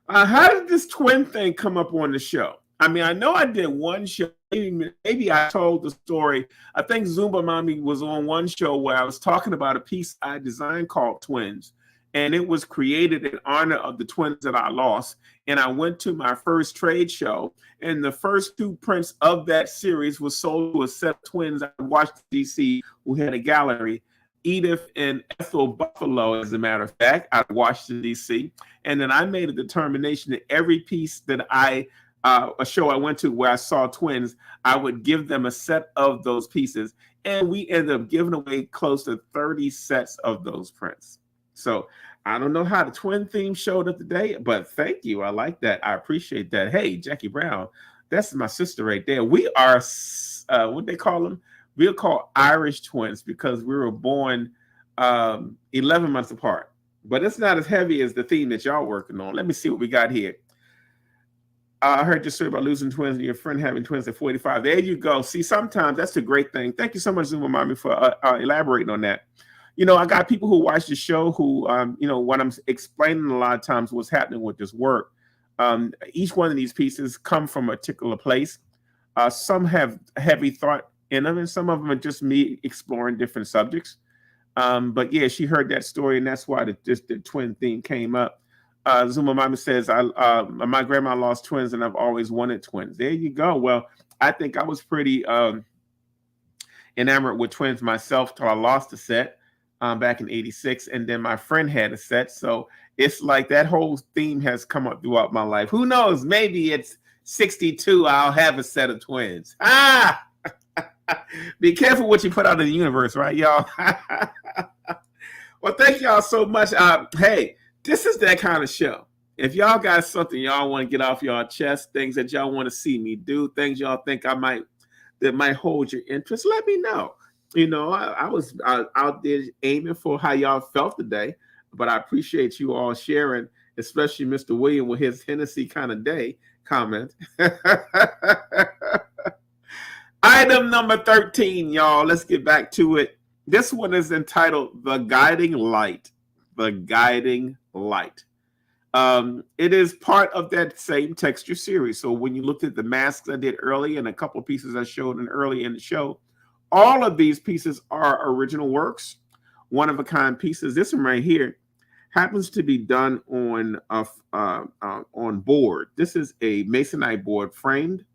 How did this twin thing come up on the show? I mean, I know I did one show. Maybe I told the story. I think Zumba Mommy was on one show where I was talking about a piece I designed called Twins. And it was created in honor of the twins that I lost. And I went to my first trade show. And the first 2 prints of that series was sold to a set of twins out of Washington, D.C., who had a gallery. Edith and Ethel Buffalo, as a matter of fact, out of Washington, D.C. And then I made a determination that every piece that I a show I went to where I saw twins, I would give them a set of those pieces, and we ended up giving away close to 30 sets of those prints. So I don't know how the twin theme showed up today, but thank you. I like that. I appreciate that. Hey, Jackie Brown, that's my sister right there. We are, what they call them? We're called Irish twins because we were born 11 months apart. But it's not as heavy as the theme that y'all working on. Let me see what we got here. I heard your story about losing twins and your friend having twins at 45. There you go. See, sometimes that's a great thing. Thank you so much, Zuma Mommy, for elaborating on that. You know, I got people who watch the show who, you know, when I'm explaining a lot of times what's happening with this work, each one of these pieces come from a particular place. Some have heavy thought in them, and some of them are just me exploring different subjects. But yeah, she heard that story, and that's why the twin theme came up. Zuma Mama says, my grandma lost twins, and I've always wanted twins. There you go. Well, I think I was pretty enamored with twins myself till I lost a set back in '86, and then my friend had a set. So it's like that whole theme has come up throughout my life. Who knows? Maybe it's 62. I'll have a set of twins. Be careful what you put out in the universe, right, y'all? Well, thank y'all so much. Hey, this is that kind of show. If y'all got something y'all want to get off y'all chest, things that y'all want to see me do, things y'all think that might hold your interest, let me know. You know, I was out there aiming for how y'all felt today, but I appreciate you all sharing, especially Mr. William with his Hennessy kind of day comment. Item number 13, y'all. Let's get back to it. This one is entitled The Guiding Light. The Guiding Light. It is part of that same texture series. So when you looked at the masks I did early and a couple of pieces I showed early in the show, all of these pieces are original works, one-of-a-kind pieces. This one right here happens to be done on board. This is a masonite board framed.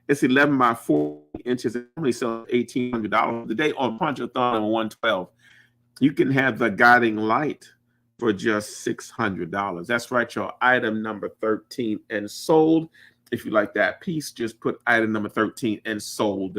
It's 11 by 4 inches. It only sells $1,800 today on Ponchothon on 112. You can have the guiding light for just $600. That's right, y'all. Item number 13 and sold. If you like that piece, just put item number 13 and sold.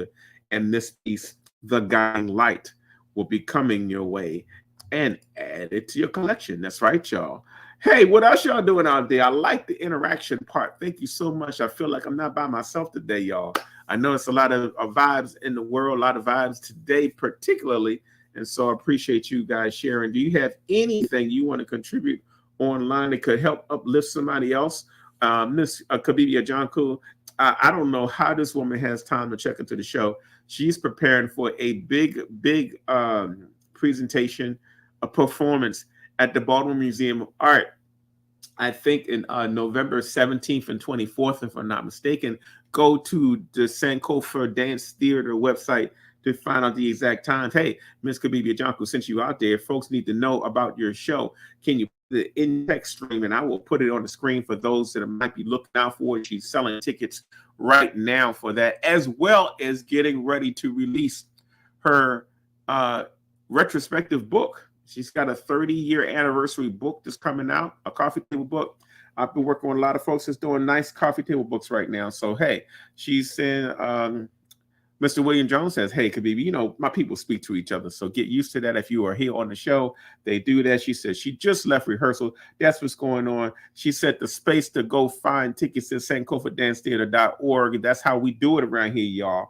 And this piece, the guiding light, will be coming your way, and add it to your collection. That's right, y'all. Hey, what else y'all doing out there? I like the interaction part. Thank you so much. I feel like I'm not by myself today, y'all. I know it's a lot of vibes in the world, a lot of vibes today particularly, and so I appreciate you guys sharing. Do you have anything you want to contribute online that could help uplift somebody else? Miss Kabibia Janku, I don't know how this woman has time to check into the show. She's preparing for a big presentation, a performance at the Baltimore Museum of Art. I think in November 17th and 24th, if I'm not mistaken. Go to the Sankofa Dance Theater website to find out the exact times. Hey, Ms. Kabibia Janku, since you out there, folks need to know about your show. Can you put it in text stream, and I will put it on the screen for those that might be looking out for it. She's selling tickets right now for that, as well as getting ready to release her retrospective book. She's got a 30-year anniversary book that's coming out, a coffee table book. I've been working with a lot of folks that's doing nice coffee table books right now. So, hey, she's saying, Mr. William Jones says, hey, Kabibi, you know, my people speak to each other. So get used to that. If you are here on the show, they do that. She says she just left rehearsal. That's what's going on. She said the space to go find tickets at sankofadancetheater.org. That's how we do it around here, y'all.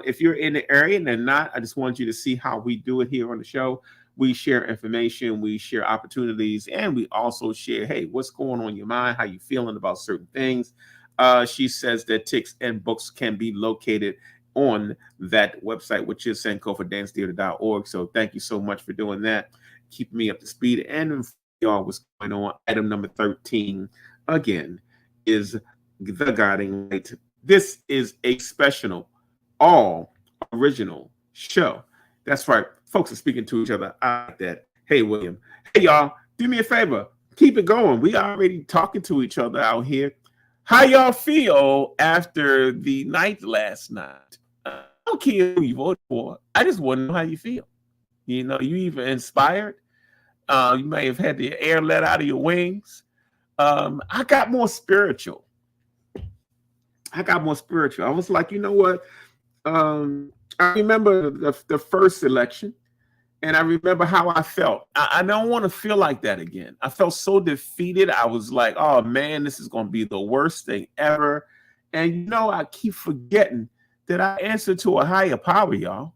If you're in the area and they're not, I just want you to see how we do it here on the show. We share information, we share opportunities, and we also share, hey, what's going on in your mind, how you feeling about certain things. She says that tickets and books can be located on that website, which is sankofadancetheater.org. So thank you so much for doing that. Keep me up to speed. And y'all, what's going on? Item number 13, again, is the guiding light. This is a special, all original show. That's right. Folks are speaking to each other. I like that. Hey, William. Hey, y'all. Do me a favor. Keep it going. We already talking to each other out here. How y'all feel after the night last night? I don't care who you voted for. I just want to know how you feel. You know, you even inspired. You may have had the air let out of your wings. I got more spiritual. I got more spiritual. I was like, you know what? I remember the first election, and I remember how I felt. I don't want to feel like that again. I felt so defeated. I was like, oh man, this is going to be the worst thing ever. And I keep forgetting that I answer to a higher power, y'all.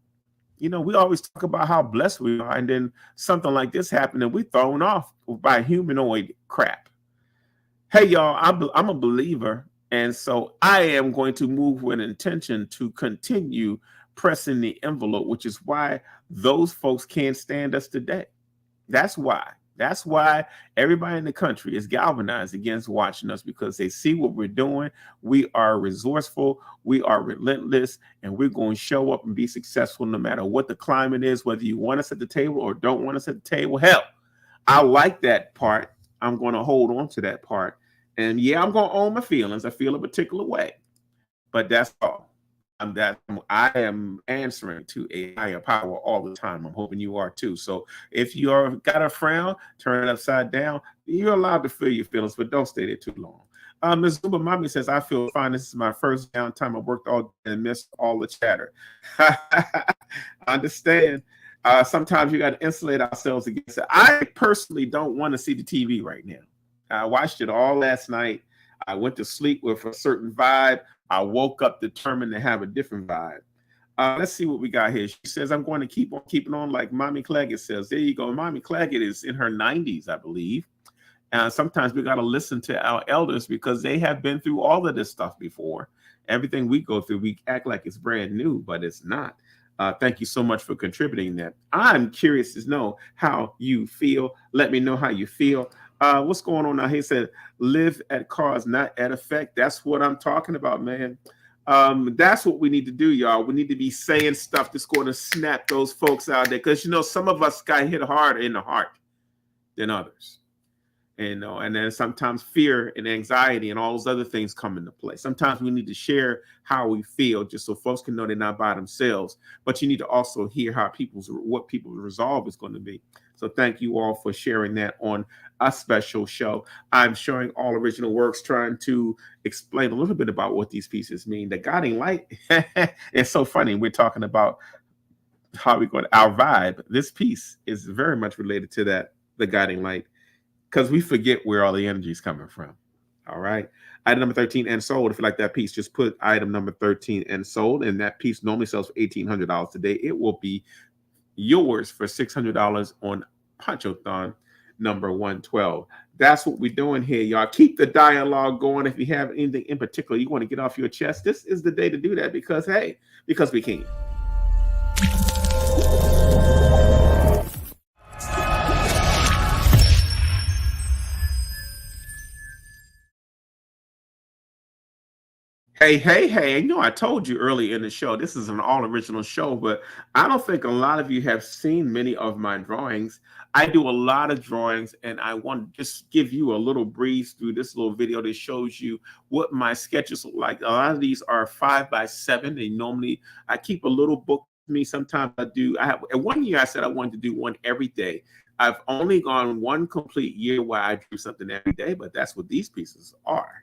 We always talk about how blessed we are, and then something like this happened, and we're thrown off by humanoid crap. Hey, y'all, I'm a believer, and so I am going to move with intention to continue pressing the envelope, which is why those folks can't stand us today. That's why. That's why everybody in the country is galvanized against watching us, because they see what we're doing. We are resourceful, we are relentless, and we're going to show up and be successful no matter what the climate is, whether you want us at the table or don't want us at the table. Hell, I like that part. I'm going to hold on to that part. And yeah, I'm going to own my feelings. I feel a particular way, but that's all. I am answering to a higher power all the time. I'm hoping you are too. So if you're got a frown, turn it upside down. You're allowed to feel your feelings, but don't stay there too long. Ms. Zumba Mommy says, I feel fine. This is my first downtime. I worked all day and missed all the chatter. I understand. Sometimes you got to insulate ourselves against it. I personally don't want to see the TV right now. I watched it all last night. I went to sleep with a certain vibe. I woke up determined to have a different vibe. Let's see what we got here. She says, I'm going to keep on keeping on, like Mommy Claggett says. There you go. Mommy Claggett is in her 90s, I believe. And sometimes we got to listen to our elders because they have been through all of this stuff before. Everything we go through, we act like it's brand new, but it's not. Thank you so much for contributing that. I'm curious to know how you feel. Let me know how you feel. What's going on now? He said, live at cause, not at effect. That's what I'm talking about, man. That's what we need to do, y'all. We need to be saying stuff that's going to snap those folks out there. Because, some of us got hit harder in the heart than others. And then sometimes fear and anxiety and all those other things come into play. Sometimes we need to share how we feel just so folks can know they're not by themselves. But you need to also hear what people's resolve is going to be. So thank you all for sharing that on a special show. I'm showing all original works, trying to explain a little bit about what these pieces mean. The guiding light, it's so funny. We're talking about how we're going, our vibe. This piece is very much related to that, the guiding light, because we forget where all the energy is coming from. All right. Item number 13 and sold. If you like that piece, just put item number 13 and sold. And that piece normally sells for $1,800 today. It will be yours for $600 on Ponchothon number 112. That's what we're doing here, y'all. Keep the dialogue going. If you have anything in particular you want to get off your chest, this is the day to do that because we can. Hey, I told you early in the show, this is an all-original show, but I don't think a lot of you have seen many of my drawings. I do a lot of drawings, and I want to just give you a little breeze through this little video that shows you what my sketches look like. A lot of these are 5x7. I keep a little book with me. Sometimes and 1 year I said I wanted to do one every day. I've only gone one complete year where I do something every day, but that's what these pieces are.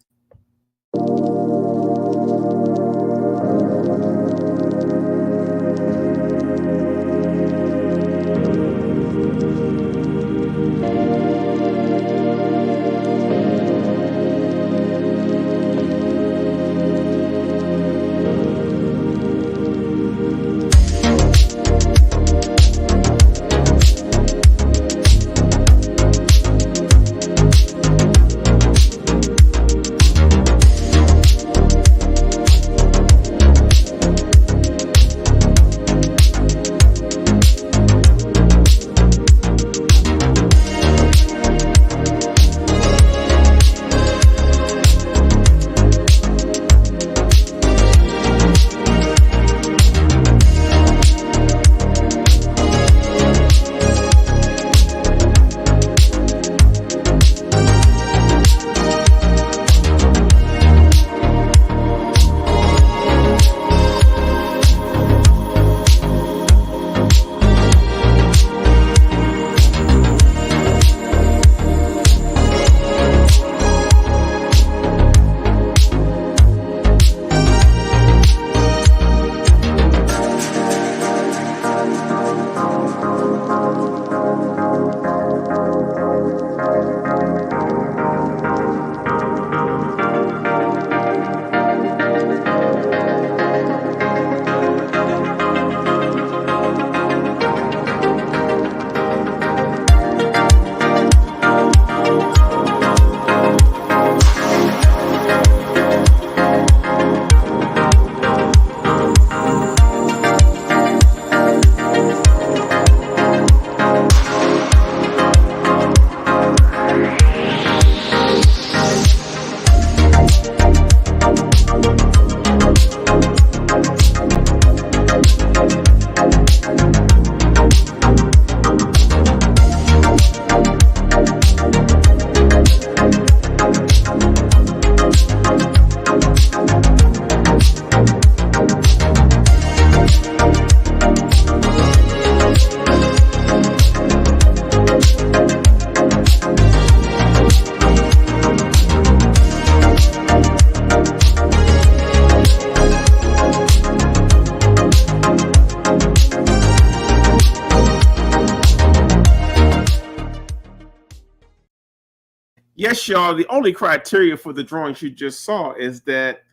Yes, y'all. The only criteria for the drawings you just saw is that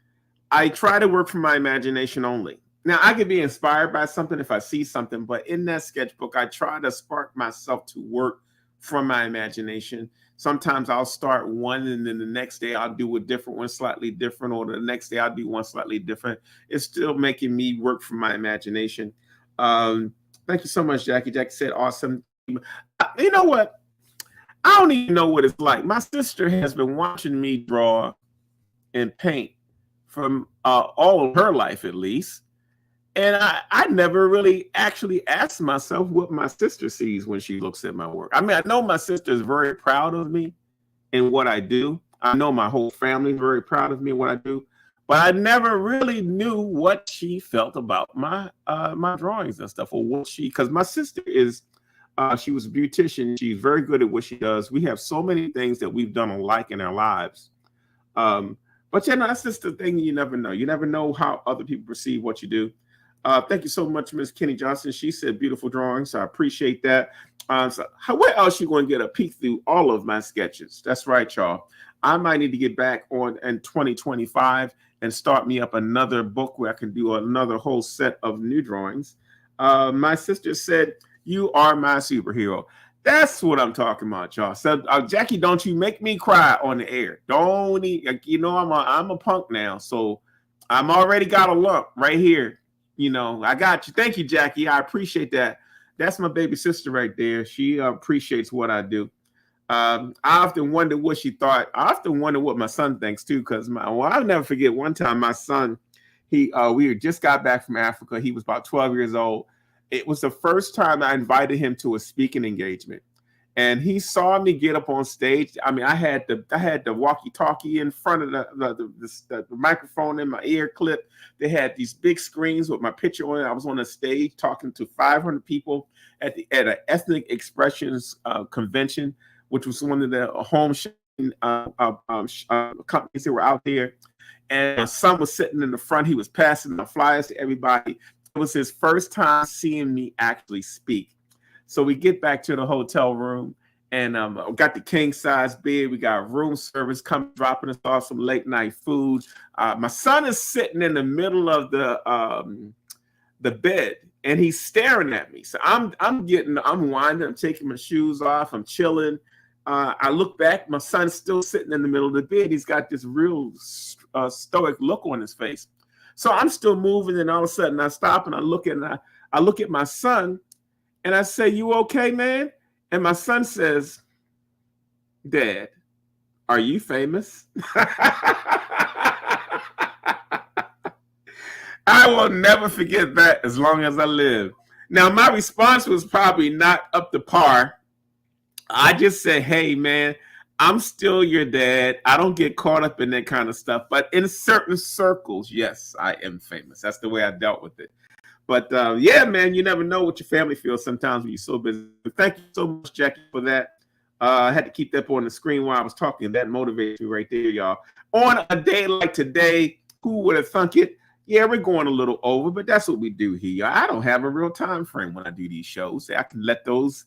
I try to work from my imagination only. Now, I could be inspired by something if I see something, but in that sketchbook, I try to spark myself to work from my imagination. Sometimes I'll start one and then the next day I'll do a different one, slightly different, or the next day I'll do one slightly different. It's still making me work from my imagination. Thank you so much, Jackie. Jackie said, awesome. You know what? I don't even know what it's like. My sister has been watching me draw and paint from all of her life, at least. And I never really actually asked myself what my sister sees when she looks at my work. I mean, I know my sister is very proud of me in what I do. I know my whole family is very proud of me in what I do. But I never really knew what she felt about my drawings and stuff, or what because my sister is she was a beautician. She's very good at what she does. We have so many things that we've done alike in our lives. But yeah, no, that's just the thing. You never know. You never know how other people perceive what you do. Thank you so much, Miss Kenny Johnson. She said beautiful drawings. I appreciate that. Where else you going to get a peek through all of my sketches? That's right, y'all. I might need to get back on in 2025 and start me up another book where I can do another whole set of new drawings. My sister said, "You are my superhero." That's what I'm talking about, y'all. So, Jackie, don't you make me cry on the air. Don't you know I'm a punk now, so I'm already got a lump right here. You know, I got you. Thank you, Jackie. I appreciate that. That's my baby sister right there. She appreciates what I do. I often wonder what she thought. I often wonder what my son thinks too, because I'll never forget one time my son, we just got back from Africa. He was about 12 years old. It was the first time I invited him to a speaking engagement, and he saw me get up on stage. I mean, I had the walkie-talkie in front of the microphone in my ear clip. They had these big screens with my picture on it. I was on a stage talking to 500 people at an ethnic expressions convention, which was one of the home companies that were out there. And my son was sitting in the front. He was passing the flyers to everybody. It was his first time seeing me actually speak. So we get back to the hotel room, and got the king size bed. We got room service coming, dropping us off some late night food. My son is sitting in the middle of the bed, and he's staring at me. So I'm winding, I'm taking my shoes off, I'm chilling. I look back, my son's still sitting in the middle of the bed. He's got this real stoic look on his face. So I'm still moving, and all of a sudden I stop and I look at my son, and I say, "You okay, man?" And my son says, "Dad, are you famous?" I will never forget that as long as I live. Now, my response was probably not up to par. I just said, "Hey, man, I'm still your dad. I don't get caught up in that kind of stuff. But in certain circles, yes, I am famous." That's the way I dealt with it. But yeah, man, you never know what your family feels sometimes when you're so busy. But thank you so much, Jackie, for that. I had to keep that on the screen while I was talking. That motivates me right there, y'all. On a day like today, who would have thunk it? Yeah, we're going a little over, but that's what we do here. I don't have a real time frame when I do these shows. I can let those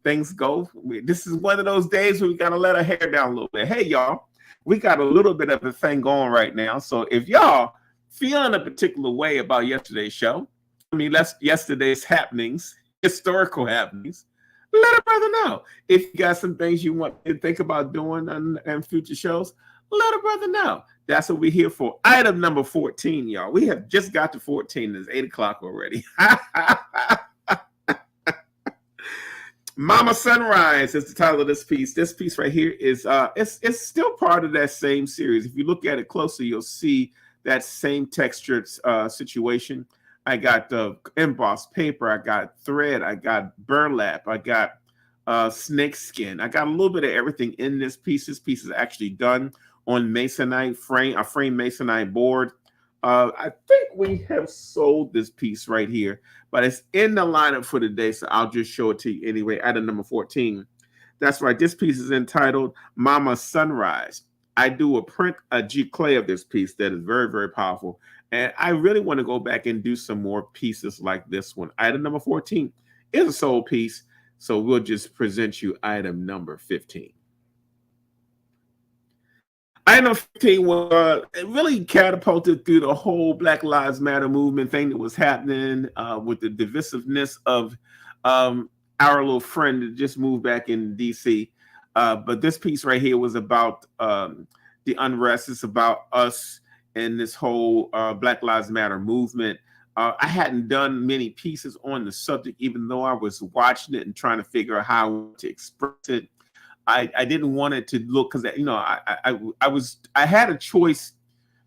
things go. This is one of those days where we got to let our hair down a little bit. Hey, y'all, we got a little bit of a thing going right now. So if y'all feeling a particular way about yesterday's show, yesterday's happenings, historical happenings, let a brother know. If you got some things you want to think about doing in future shows, let a brother know. That's what we're here for. Item number 14, y'all. We have just got to 14. It's 8 o'clock already. Mama Sunrise is the title of this piece. This piece right here is it's still part of that same series. If you look at it closely, you'll see that same textured situation. I got embossed paper, I got thread, I got burlap, I got snake skin. I got a little bit of everything in this piece. This piece is actually done on masonite frame, a frame masonite board. I think we have sold this piece right here, but it's in the lineup for today, so I'll just show it to you anyway. Item number 14. That's right. This piece is entitled Mama Sunrise. I do a print, a giclée of this piece that is very, very powerful. And I really want to go back and do some more pieces like this one. Item number 14 is a sold piece, so we'll just present you item number 15. Item 15 was it really catapulted through the whole Black Lives Matter movement thing that was happening with the divisiveness of our little friend that just moved back in DC. But this piece right here was about the unrest. It's about us and this whole Black Lives Matter movement. I hadn't done many pieces on the subject, even though I was watching it and trying to figure out how to express it. I didn't want it to look because I had a choice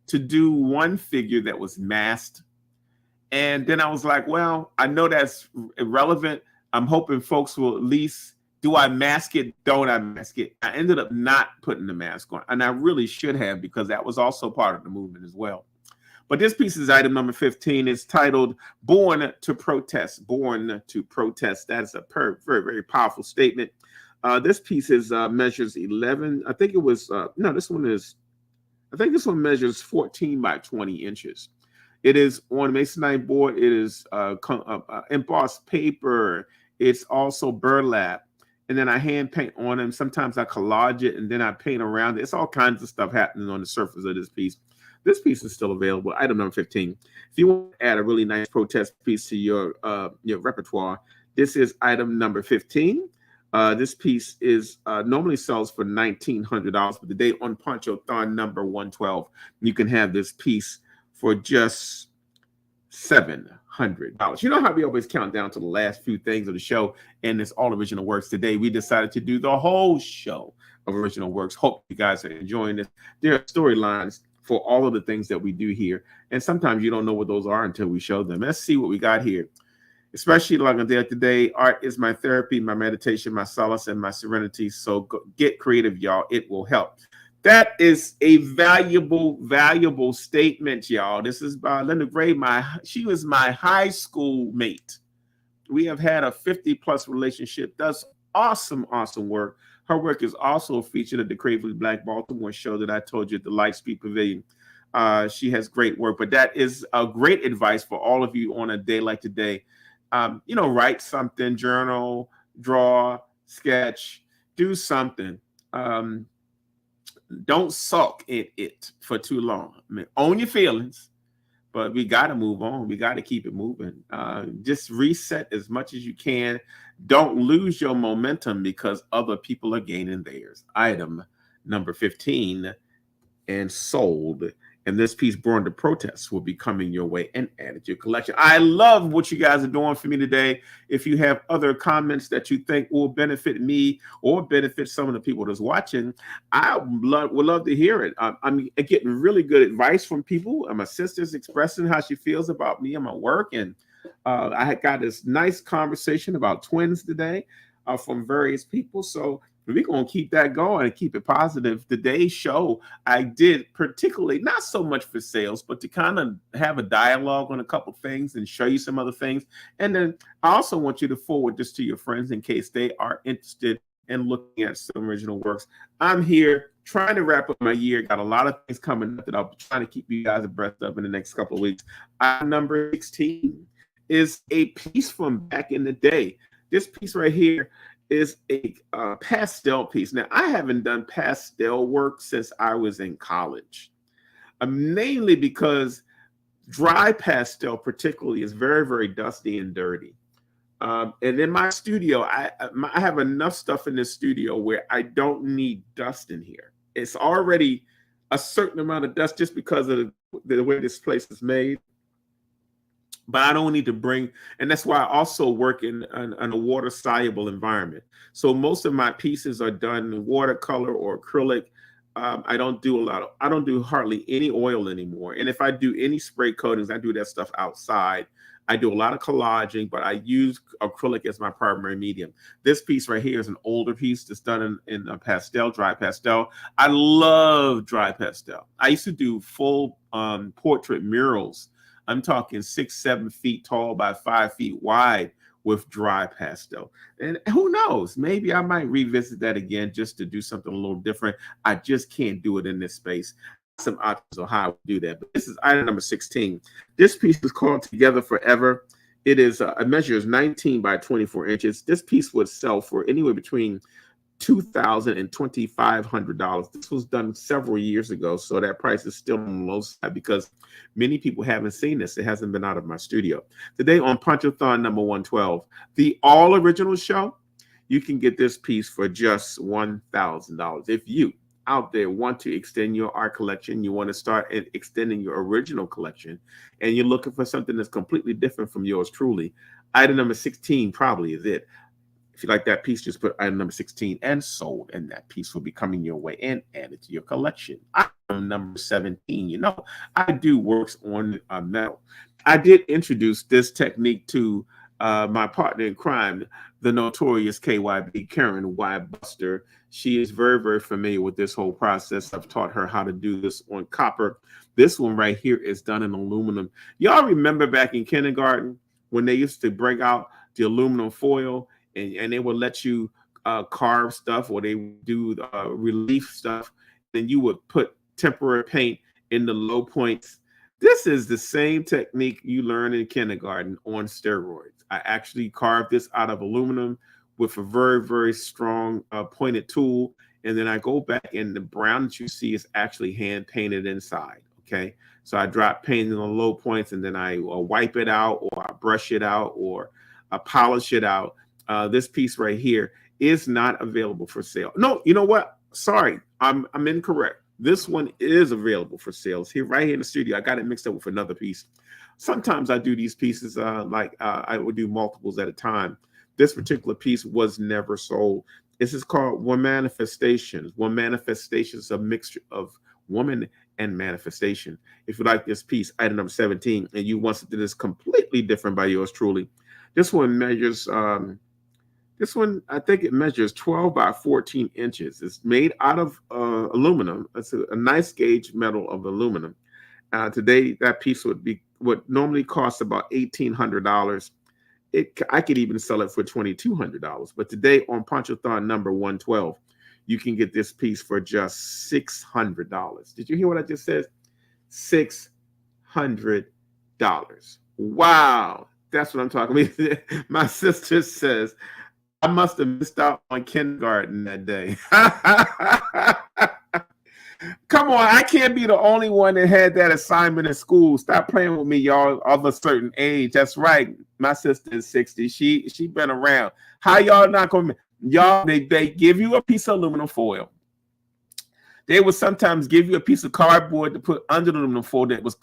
to do one figure that was masked, and then I was like, well, I know that's irrelevant. I'm hoping folks will at least, do I mask it? Don't I mask it? I ended up not putting the mask on, and I really should have, because that was also part of the movement as well. But this piece is item number 15. It's titled "Born to Protest." Born to protest. That is a very, very powerful statement. This piece is measures 11. I think it was no. This one is. I think this one measures 14 by 20 inches. It is on masonite board. It is embossed paper. It's also burlap, and then I hand paint on them. Sometimes I collage it, and then I paint around it. It's all kinds of stuff happening on the surface of this piece. This piece is still available. Item number 15. If you want to add a really nice protest piece to your repertoire, this is item number 15. This piece is normally sells for $1,900, but today on Ponchothon number 112, you can have this piece for just $700. You know how we always count down to the last few things of the show, and it's all original works. Today we decided to do the whole show of original works. Hope you guys are enjoying this. There are storylines for all of the things that we do here, and sometimes you don't know what those are until we show them. Let's see what we got here. Especially like on day today, art is my therapy, my meditation, my solace, and my serenity. So get creative, y'all. It will help. That is a valuable statement, y'all. This is by Linda Gray. She was my high school mate. We have had a 50+ relationship. Does awesome work. Her work is also featured at the Cravely Black Baltimore show that I told you at the Lightspeed Pavilion. She has great work, but that is a great advice for all of you on a day like today. Write something, journal, draw, sketch, do something. Don't sulk in it for too long. I mean, own your feelings, but we got to move on. We got to keep it moving. Just reset as much as you can. Don't lose your momentum because other people are gaining theirs. Item number 15 and sold. And this piece, Born to Protest, will be coming your way and added to your collection. I love what you guys are doing for me today. If you have other comments that you think will benefit me or benefit some of the people that's watching, I would love to hear it. I'm getting really good advice from people. My sister's expressing how she feels about me and my work. And I had got this nice conversation about twins today from various people. So we're going to keep that going and keep it positive. Today's show, I did particularly, not so much for sales, but to kind of have a dialogue on a couple things and show you some other things. And then I also want you to forward this to your friends in case they are interested in looking at some original works. I'm here trying to wrap up my year. Got a lot of things coming up that I'll be trying to keep you guys abreast of in the next couple of weeks. Number 16 is a piece from back in the day. This piece right here is a pastel piece. Now, I haven't done pastel work since I was in college, mainly because dry pastel particularly is very, very dusty and dirty. And in my studio, I have enough stuff in this studio where I don't need dust in here. It's already a certain amount of dust just because of the way this place is made. But I don't need to bring, and that's why I also work in a water-soluble environment. So most of my pieces are done in watercolor or acrylic. I don't do hardly any oil anymore. And if I do any spray coatings, I do that stuff outside. I do a lot of collaging, but I use acrylic as my primary medium. This piece right here is an older piece that's done in a pastel, dry pastel. I love dry pastel. I used to do full portrait murals. I'm talking 6-7 feet tall by 5 feet wide with dry pastel. And who knows, maybe I might revisit that again just to do something a little different. I just can't do it in this space. Some options on how I would do that. But this is item number 16. This piece is called Together Forever. It is, it measures 19 by 24 inches. This piece would sell for anywhere between $2,000 and $2,500. This was done several years ago, so that price is still on the low side because many people haven't seen this. It hasn't been out of my studio. Today on Ponchothon number 112, the all original show, you can get this piece for just $1,000. If you out there want to extend your art collection, you want to start extending your original collection, and you're looking for something that's completely different from yours truly, item number 16 probably is it. If you like that piece, just put item number 16 and sold, and that piece will be coming your way and added to your collection. Item number 17, you know, I do works on metal. I did introduce this technique to my partner in crime, the notorious KYB, Karen Y. Buster. She is very, very familiar with this whole process. I've taught her how to do this on copper. This one right here is done in aluminum. Y'all remember back in kindergarten when they used to bring out the aluminum foil and they would let you carve stuff, or they would do relief stuff, then you would put temporary paint in the low points. This is the same technique you learn in kindergarten on steroids. I actually carved this out of aluminum with a very, very strong pointed tool. And then I go back, and the brown that you see is actually hand painted inside. Okay. So I drop paint in the low points, and then I wipe it out, or I brush it out, or I polish it out. This piece right here is not available for sale. No, you know what? Sorry, I'm incorrect. This one is available for sales here, right here in the studio. I got it mixed up with another piece. Sometimes I do these pieces I would do multiples at a time. This particular piece was never sold. This is called One Manifestations. One Manifestation is a mixture of woman and manifestation. If you like this piece, item number 17, and you want something that's completely different by yours truly, this one measures, I think it measures 12 by 14 inches. It's made out of aluminum. It's a nice gauge metal of aluminum. Today, that piece would normally cost about $1,800. I could even sell it for $2,200. But today on Ponchothon number 112, you can get this piece for just $600. Did you hear what I just said? $600. Wow. That's what I'm talking about. My sister says, I must have missed out on kindergarten that day. Come on, I can't be the only one that had that assignment in school. Stop playing with me, y'all, of a certain age. That's right. My sister is 60. She been around. How y'all not gonna? Y'all, they give you a piece of aluminum foil. They would sometimes give you a piece of cardboard to put under the aluminum foil that was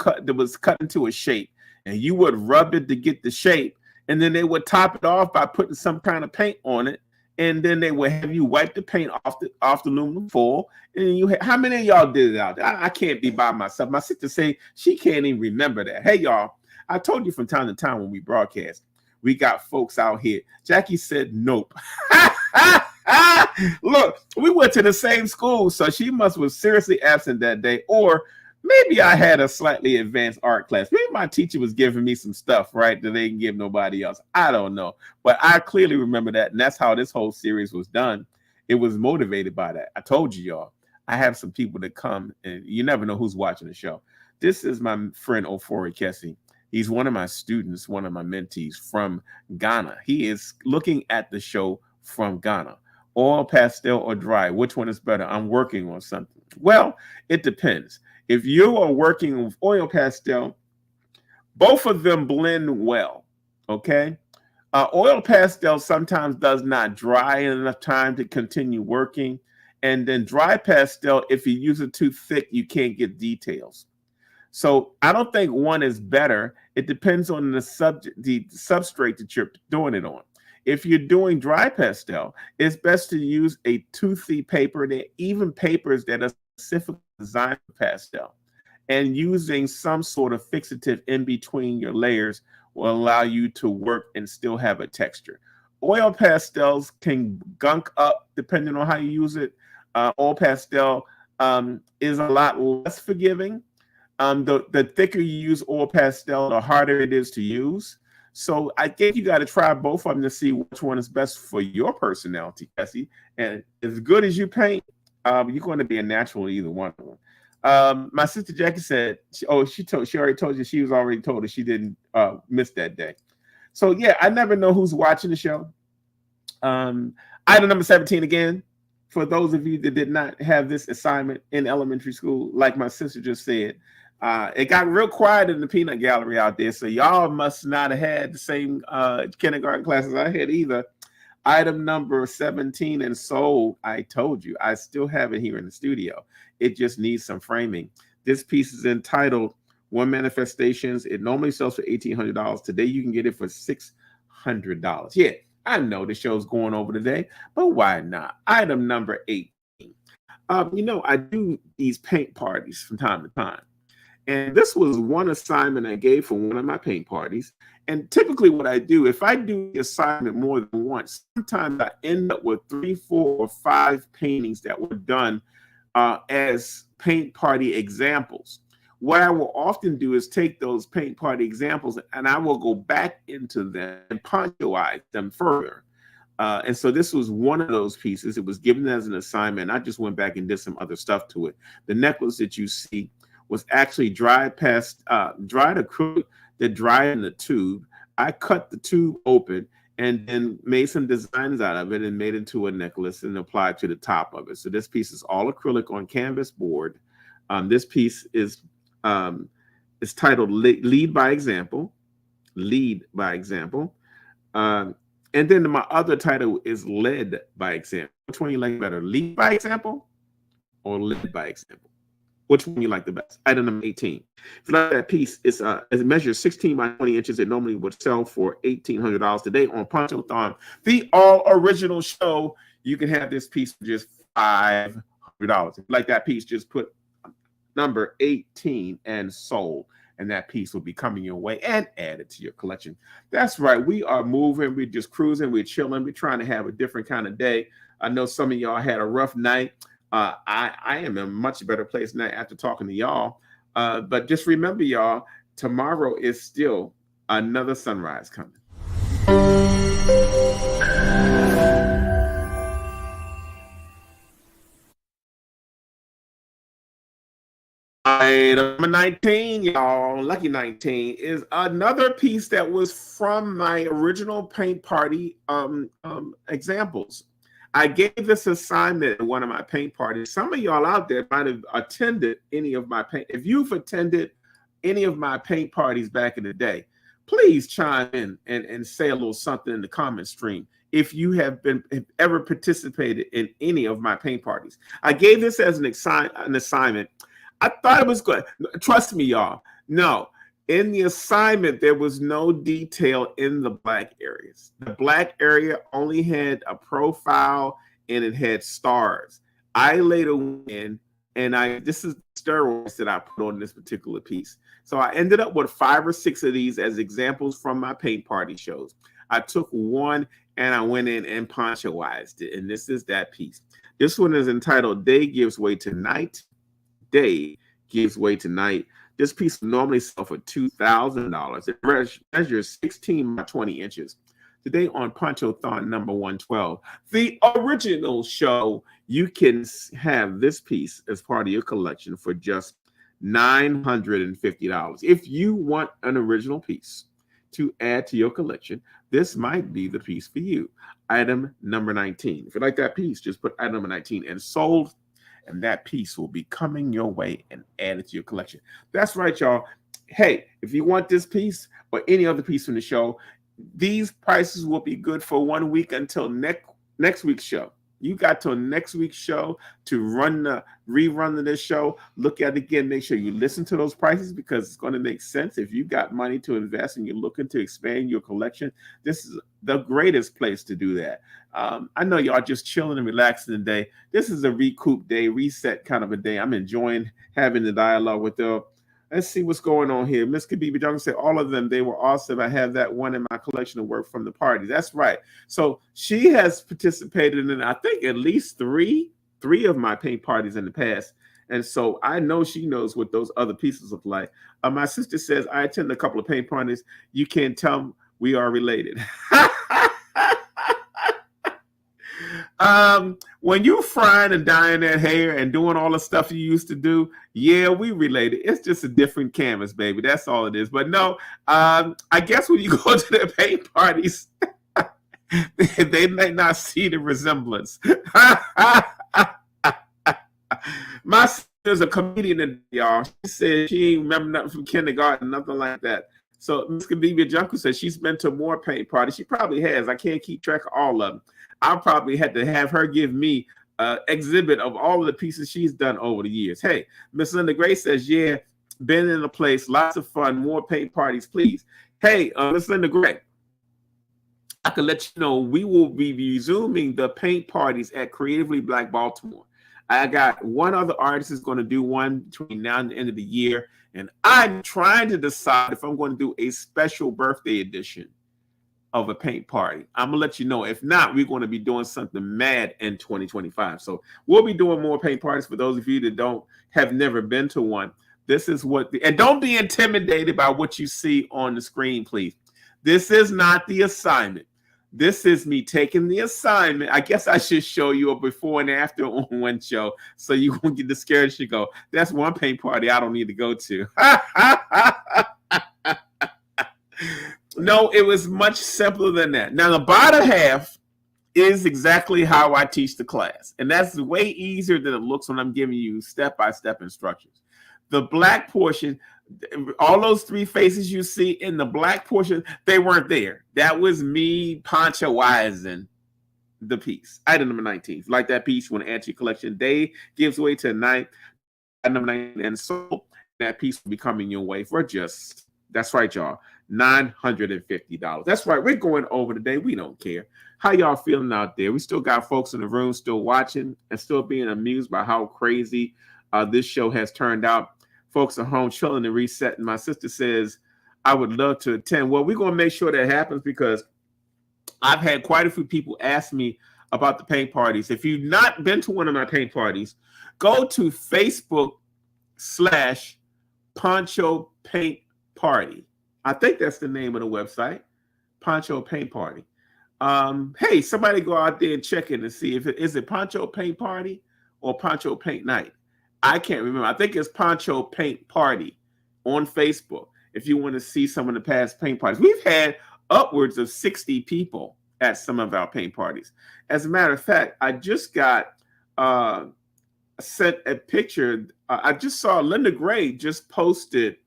cut into a shape, and you would rub it to get the shape, and then they would top it off by putting some kind of paint on it. And then they would have you wipe the paint off the aluminum foil. And how many of y'all did it out there? I can't be by myself. My sister say she can't even remember that. Hey, y'all, I told you from time to time when we broadcast, we got folks out here. Jackie said, nope. Look, we went to the same school, so she must was seriously absent that day. Or maybe I had a slightly advanced art class. Maybe my teacher was giving me some stuff, right, that they didn't give nobody else. I don't know. But I clearly remember that, and that's how this whole series was done. It was motivated by that. I told you, y'all, I have some people that come, and you never know who's watching the show. This is my friend, Ofori Kessie. He's one of my students, one of my mentees from Ghana. He is looking at the show from Ghana. Oil, pastel, or dry? Which one is better? I'm working on something. Well, it depends. If you are working with oil pastel, both of them blend well, okay? Oil pastel sometimes does not dry in enough time to continue working. And then dry pastel, if you use it too thick, you can't get details. So I don't think one is better. It depends on the substrate that you're doing it on. If you're doing dry pastel, it's best to use a toothy paper. There are even papers that are specifically designed for pastel. And using some sort of fixative in between your layers will allow you to work and still have a texture. Oil pastels can gunk up depending on how you use it. Oil pastel is a lot less forgiving. The thicker you use oil pastel, the harder it is to use. So I think you got to try both of them to see which one is best for your personality, Kessie. And as good as you paint, you're going to be a natural either one of them. My sister Jackie said, she already told you she was already told her she didn't miss that day. So yeah, I never know who's watching the show. Item number 17 again. for those of you that did not have this assignment in elementary school, like my sister just said, it got real quiet in the peanut gallery out there. So y'all must not have had the same kindergarten classes I had either. Item number 17 and sold. I told you, I still have it here in the studio. It just needs some framing. This piece is entitled One Manifestations. It normally sells for $1,800. Today you can get it for $600. Yeah, I know the show's going over today, but why not? Item number 18. I do these paint parties from time to time. And this was one assignment I gave for one of my paint parties. And typically what I do, if I do the assignment more than once, sometimes I end up with 3, 4, or 5 paintings that were done as paint party examples. What I will often do is take those paint party examples and I will go back into them and ponchoize them further. And so this was one of those pieces. It was given as an assignment. I just went back and did some other stuff to it. The necklace that you see was actually dried acrylic that dried in the tube. I cut the tube open and then made some designs out of it and made it into a necklace and applied to the top of it. So this piece is all acrylic on canvas board. This piece is titled Lead by Example. Lead by Example. And then my other title is Led by Example. Which one you like better, Lead by Example or Led by Example? Which one you like the best? Item number 18. If you like that piece, it measures 16 by 20 inches. It normally would sell for $1,800. Today on Ponchothon, the all original show, you can have this piece for just $500. If you like that piece, just put number 18 and sold, and that piece will be coming your way and added to your collection. That's right. We are moving. We're just cruising. We're chilling. We're trying to have a different kind of day. I know some of y'all had a rough night. I am in a much better place now after talking to y'all. But just remember, y'all, tomorrow is still another sunrise coming. Item number 19, y'all, lucky 19, is another piece that was from my original paint party examples. I gave this assignment at one of my paint parties. Some of y'all out there might have attended any of my paint. If you've attended any of my paint parties back in the day, please chime in and say a little something in the comment stream. If you have ever participated in any of my paint parties, I gave this as an assignment. I thought it was good. Trust me, y'all. No. In the assignment, there was no detail in the black areas. The black area only had a profile and it had stars. I later went in and this is steroids that I put on this particular piece. So I ended up with 5 or 6 of these as examples from my paint party shows. I took one and I went in and ponchoized it. And this is that piece. This one is entitled Day Gives Way to Night. Day Gives Way to Night. This piece normally sells for $2,000. It measures 16 by 20 inches. Today on Ponchothon number 112, the original show, you can have this piece as part of your collection for just $950. If you want an original piece to add to your collection, this might be the piece for you. Item number 19. If you like that piece, just put item number 19 and sold, and that piece will be coming your way and added to your collection. That's right, y'all. Hey, if you want this piece or any other piece from the show, these prices will be good for 1 week until next week's show. You got till next week's show to rerun this show. Look at it again. Make sure you listen to those prices because it's going to make sense. If you got money to invest and you're looking to expand your collection, this is the greatest place to do that. I know y'all just chilling and relaxing today. This is a recoup day, reset kind of a day. I'm enjoying having the dialogue with them. Let's see what's going on here. Miss Kabibi Johnson said, all of them, they were awesome. I have that one in my collection of work from the party. That's right. So she has participated in, I think, at least three of my paint parties in the past. And so I know she knows what those other pieces look like. My sister says, I attend a couple of paint parties. You can't tell we are related. When you frying and dyeing that hair and doing all the stuff you used to do, yeah, we related. It's just a different canvas, baby. That's all it is. But no, I guess when you go to the paint parties, they may not see the resemblance. My sister's a comedian, y'all. She said she ain't remember nothing from kindergarten, nothing like that. So Miss Kaviva Junko says she's been to more paint parties. She probably has. I can't keep track of all of them. I probably had to have her give me an exhibit of all of the pieces she's done over the years. Hey, Miss Linda Gray says, yeah, been in a place, lots of fun, more paint parties, please. Hey, Miss Linda Gray, I can let you know we will be resuming the paint parties at Creatively Black Baltimore. I got one other artist is going to do one between now and the end of the year. And I'm trying to decide if I'm going to do a special birthday edition of a paint party. I'm going to let you know. If not, we're going to be doing something mad in 2025. So we'll be doing more paint parties for those of you that have never been to one. This is and don't be intimidated by what you see on the screen, please. This is not the assignment. This is me taking the assignment. I guess I should show you a before and after on one show so you won't get discouraged. You go, that's one paint party I don't need to go to. No, it was much simpler than that. Now, the bottom half is exactly how I teach the class. And that's way easier than it looks when I'm giving you step-by-step instructions. The black portion, all those three faces you see in the black portion, they weren't there. That was me ponchoizing the piece. Item number 19. Like that piece when Anti Collection Day gives away tonight. Item number 19. And so that piece will be coming your way for just, that's right, y'all, $950. That's right. We're going over today. We don't care. How y'all feeling out there? We still got folks in the room still watching and still being amused by how crazy this show has turned out. Folks are home chilling and resetting. My sister says, I would love to attend. Well, we're going to make sure that happens because I've had quite a few people ask me about the paint parties. If you've not been to one of my paint parties, go to Facebook/Poncho Paint Party. I think that's the name of the website, Poncho Paint Party. Hey, somebody go out there and check it and see if is it Poncho Paint Party or Poncho Paint Night. I can't remember. I think it's Poncho Paint Party on Facebook. If you want to see some of the past paint parties, we've had upwards of 60 people at some of our paint parties. As a matter of fact, I just got sent a picture. I just saw Linda Gray just posted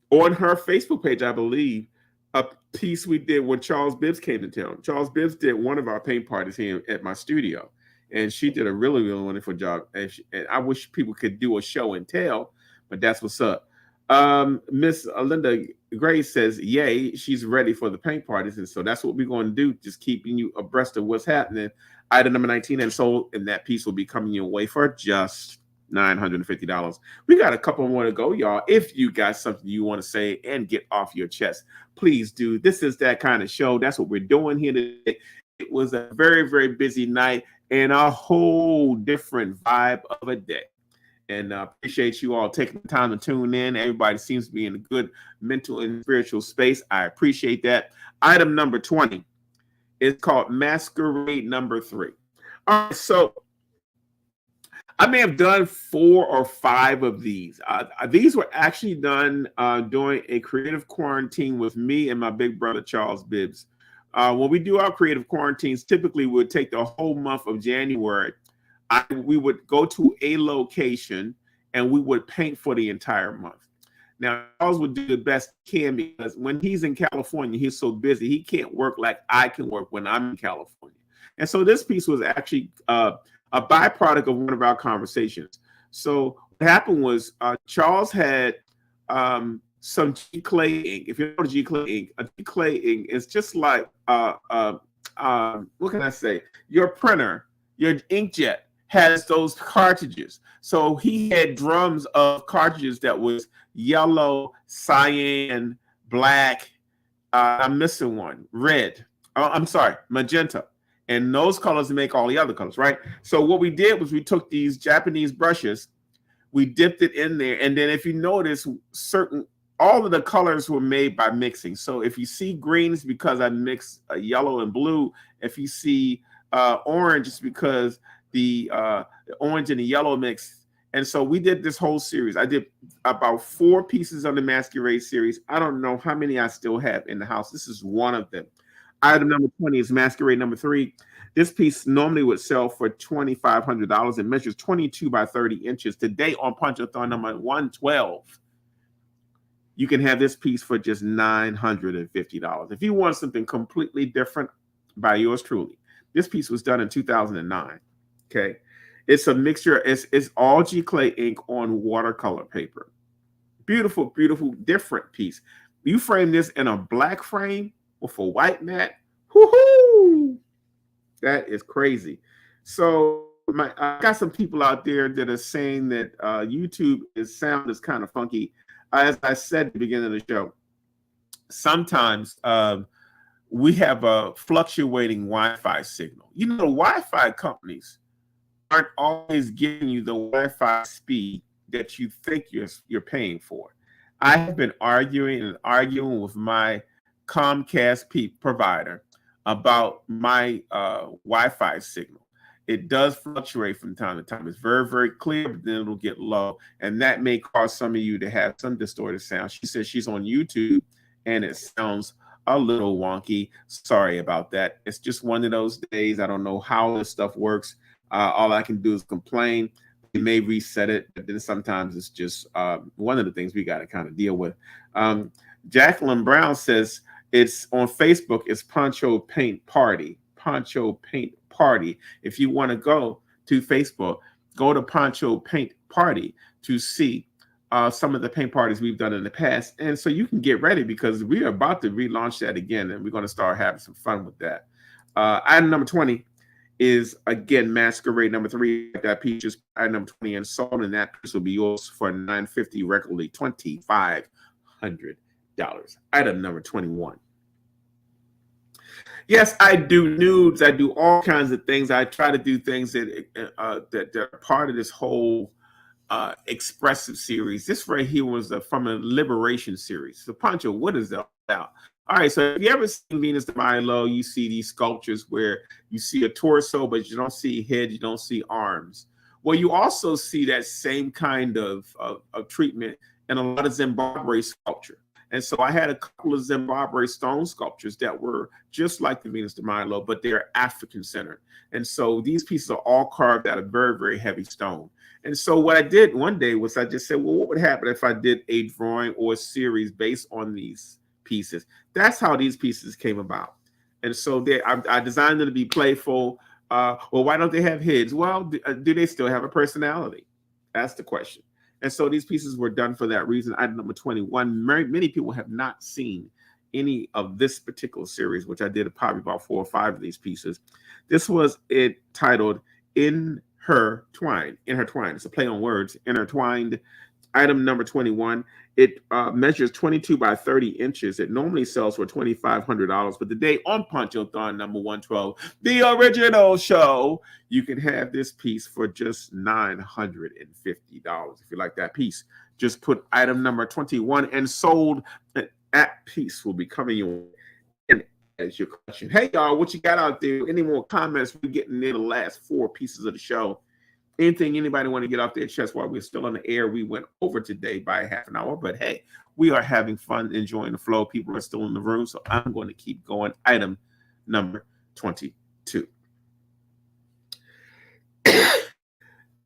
on her Facebook page, I believe, a piece we did when Charles Bibbs came to town. Charles Bibbs did one of our paint parties here at my studio. And she did a really, really wonderful job. And I wish people could do a show and tell, but that's what's up. Miss Linda Gray says, yay, she's ready for the paint parties. And so that's what we're going to do, just keeping you abreast of what's happening. Item number 19, and that piece will be coming your way for just $950. We got a couple more to go, y'all. If you got something you want to say and get off your chest, please do. This is that kind of show. That's what we're doing here today. It was a very, very busy night and a whole different vibe of a day. And appreciate you all taking the time to tune in. Everybody seems to be in a good mental and spiritual space. I appreciate that. Item number 20 is called Masquerade number 3. All right, so I may have done 4 or 5 of these. These were actually done during a creative quarantine with me and my big brother, Charles Bibbs. When we do our creative quarantines, typically we would take the whole month of January. We would go to a location and we would paint for the entire month. Now, Charles would do the best he can because when he's in California, he's so busy, he can't work like I can work when I'm in California. And so this piece was actually a byproduct of one of our conversations. So what happened was Charles had some G clay ink. If you know G clay ink, a G clay ink is just like what can I say? Your printer, your inkjet has those cartridges. So he had drums of cartridges that was yellow, cyan, black. I'm missing one. Red. I'm sorry, magenta. And those colors make all the other colors, right? So what we did was we took these Japanese brushes, we dipped it in there, and then if you notice, all of the colors were made by mixing. So if you see green, it's because I mixed yellow and blue. If you see orange, it's because the orange and the yellow mix. And so we did this whole series. I did about 4 pieces of the Masquerade series. I don't know how many I still have in the house. This is one of them. Item number 20 is Masquerade number 3. This piece normally would sell for $2,500. It measures 22 by 30 inches. Today on Ponchothon number 112, you can have this piece for just $950. If you want something completely different, by yours truly. This piece was done in 2009. Okay. It's a mixture, it's all G clay ink on watercolor paper. Beautiful, beautiful, different piece. You frame this in a black frame with a white mat. Woohoo! That is crazy. So I got some people out there that are saying that YouTube sound is kind of funky. As I said at the beginning of the show, sometimes we have a fluctuating Wi-Fi signal. You know, the Wi-Fi companies aren't always giving you the Wi-Fi speed that you think you're paying for. I have been arguing with my Comcast provider about my Wi-Fi signal. It does fluctuate from time to time. It's very, very clear, but then it'll get low. And that may cause some of you to have some distorted sound. She says she's on YouTube and it sounds a little wonky. Sorry about that. It's just one of those days. I don't know how this stuff works. All I can do is complain. We may reset it, but then sometimes it's just one of the things we got to kind of deal with. Jacqueline Brown says it's on Facebook. It's Poncho Paint Party. Poncho Paint Party. If you want to go to Facebook, go to Poncho Paint Party to see some of the paint parties we've done in the past. And so you can get ready because we are about to relaunch that again, and we're going to start having some fun with that. Item number 20 is, again, Masquerade number 3. That piece is item number 20 and sold, and that piece will be yours for $950, regularly $2,500. Item number 21. Yes, I do nudes. I do all kinds of things. I try to do things that are part of this whole expressive series. This right here was from a liberation series. So, Poncho, what is that about? All right, so if you ever seen Venus de Milo, you see these sculptures where you see a torso, but you don't see head, you don't see arms. Well, you also see that same kind of treatment in a lot of Zimbabwe sculpture. And so I had a couple of Zimbabwe stone sculptures that were just like the Venus de Milo, but they're African-centered. And so these pieces are all carved out of very, very heavy stone. And so what I did one day was I just said, well, what would happen if I did a drawing or a series based on these pieces? That's how these pieces came about. And so I designed them to be playful. Well, why don't they have heads? Well, do they still have a personality? That's the question. And so these pieces were done for that reason. Item number 21. Many people have not seen any of this particular series, which I did probably about 4 or 5 of these pieces. This was titled In Her Twine. In Her Twine. It's a play on words. Intertwined. Item number 21. It measures 22 by 30 inches. It normally sells for $2,500, but today on Ponchothon number 112, the original show, you can have this piece for just $950. If you like that piece, just put item number 21 and sold. That piece will be coming your way as your question. Hey, y'all, what you got out there? Any more comments? We're getting near the last 4 pieces of the show. Anything anybody want to get off their chest while we're still on the air? We went over today by half an hour, but hey, we are having fun, enjoying the flow. People are still in the room, so I'm going to keep going. Item number 22.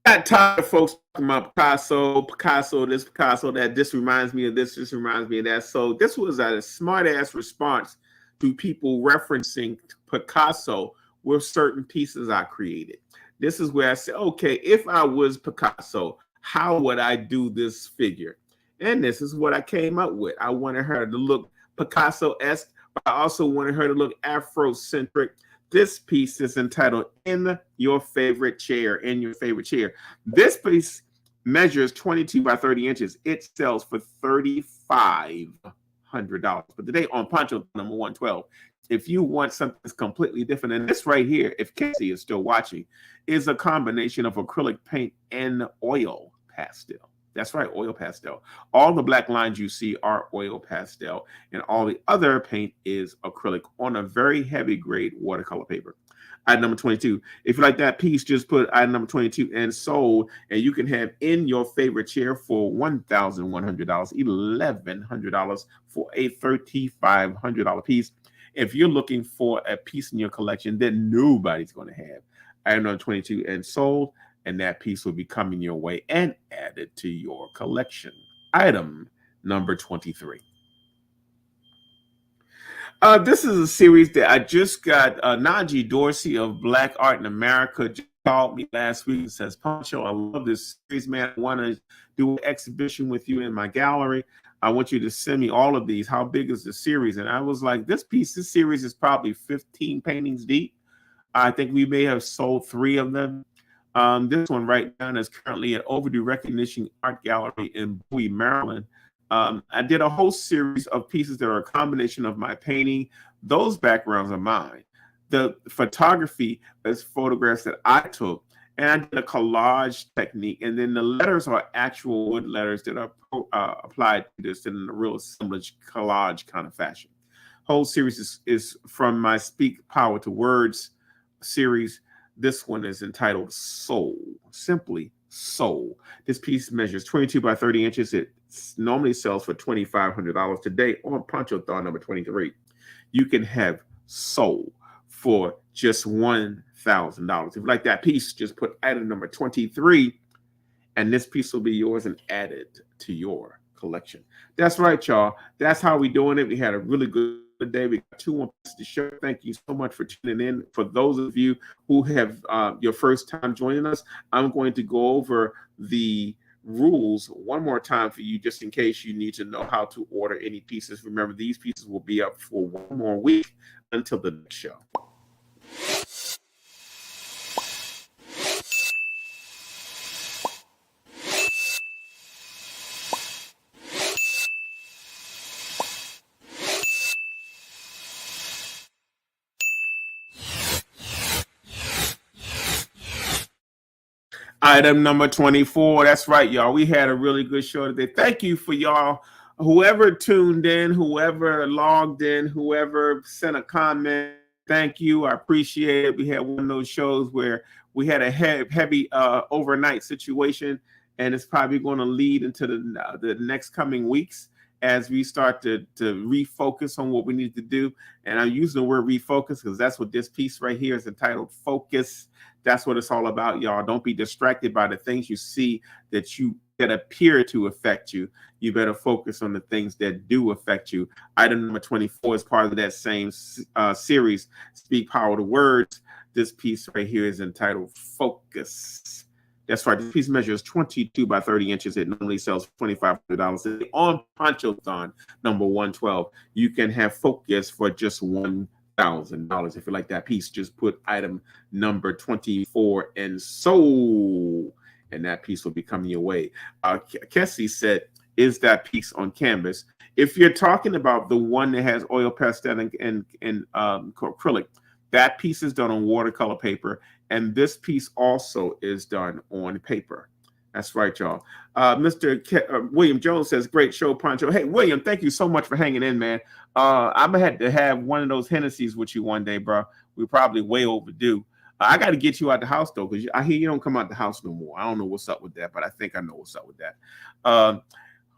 Got tired of folks talking about Picasso, this, Picasso, that. This reminds me of this. This reminds me of that. So this was a smart-ass response to people referencing Picasso with certain pieces I created. This is where I said, okay, if I was Picasso, how would I do this figure? And this is what I came up with. I wanted her to look Picasso-esque, but I also wanted her to look Afrocentric. This piece is entitled In Your Favorite Chair, In Your Favorite Chair. This piece measures 22 by 30 inches. It sells for $3,500. But today on Poncho number 112, if you want something that's completely different, and this right here, if Casey is still watching, is a combination of acrylic paint and oil pastel. That's right, oil pastel. All the black lines you see are oil pastel, and all the other paint is acrylic on a very heavy grade watercolor paper. Item number 22. If you like that piece, just put item number 22 and sold, and you can have In Your Favorite Chair for $1,100, $1,100 for a $3,500 piece. If you're looking for a piece in your collection that nobody's going to have, item number 22 and sold, and that piece will be coming your way and added to your collection. Item number 23. This is a series that I just got. Najee Dorsey of Black Art in America just called me last week and says, Poncho, I love this series, man. I want to do an exhibition with you in my gallery. I want you to send me all of these. How big is the series? And I was like, this series is probably 15 paintings deep. I think we may have sold 3 of them. This one right now is currently at Overdue Recognition Art Gallery in Bowie, Maryland. I did a whole series of pieces that are a combination of my painting. Those backgrounds are mine. The photography is photographs that I took, and I did a collage technique. And then the letters are actual wood letters that are applied to this in a real assemblage collage kind of fashion. Whole series is from my Speak Power to Words series. This one is entitled Soul, simply Soul. This piece measures 22 by 30 inches. It normally sells for $2,500. Today on Ponchothon number 23, you can have Soul for just $1,000. If you like that piece, just put item number 23, and this piece will be yours and added to your collection. That's right, y'all. That's how we doing it. We had a really good day. We got 2 more pieces to show. Thank you so much for tuning in. For those of you who have your first time joining us, I'm going to go over the rules one more time for you, just in case you need to know how to order any pieces. Remember, these pieces will be up for 1 more week until the next show. Item number 24. That's right, y'all. We had a really good show today. Thank you for y'all. Whoever tuned in, whoever logged in, whoever sent a comment, thank you. I appreciate it. We had one of those shows where we had a heavy overnight situation, and it's probably going to lead into the next coming weeks as we start to refocus on what we need to do. And I'm using the word refocus because that's what this piece right here is entitled, Focus. That's what it's all about, y'all. Don't be distracted by the things you see that appear to affect you. You better focus on the things that do affect you. Item number 24 is part of that same series, Speak Power to Words. This piece right here is entitled Focus. That's right. This piece measures 22 by 30 inches. It normally sells $2,500. On Ponchothon number 112, you can have Focus for just $1,000. If you like that piece, just put item number 24 and sold, and that piece will be coming your way. Kessie said, is that piece on canvas? If you're talking about the one that has oil pastel and acrylic, that piece is done on watercolor paper, and this piece also is done on paper. That's right, y'all. William Jones says, great show, Poncho. Hey, William, thank you so much for hanging in, man. I'm going to have to have one of those Hennessy's with you one day, bro. We're probably way overdue. I got to get you out the house, though, because I hear you don't come out the house no more. I don't know what's up with that, but I think I know what's up with that.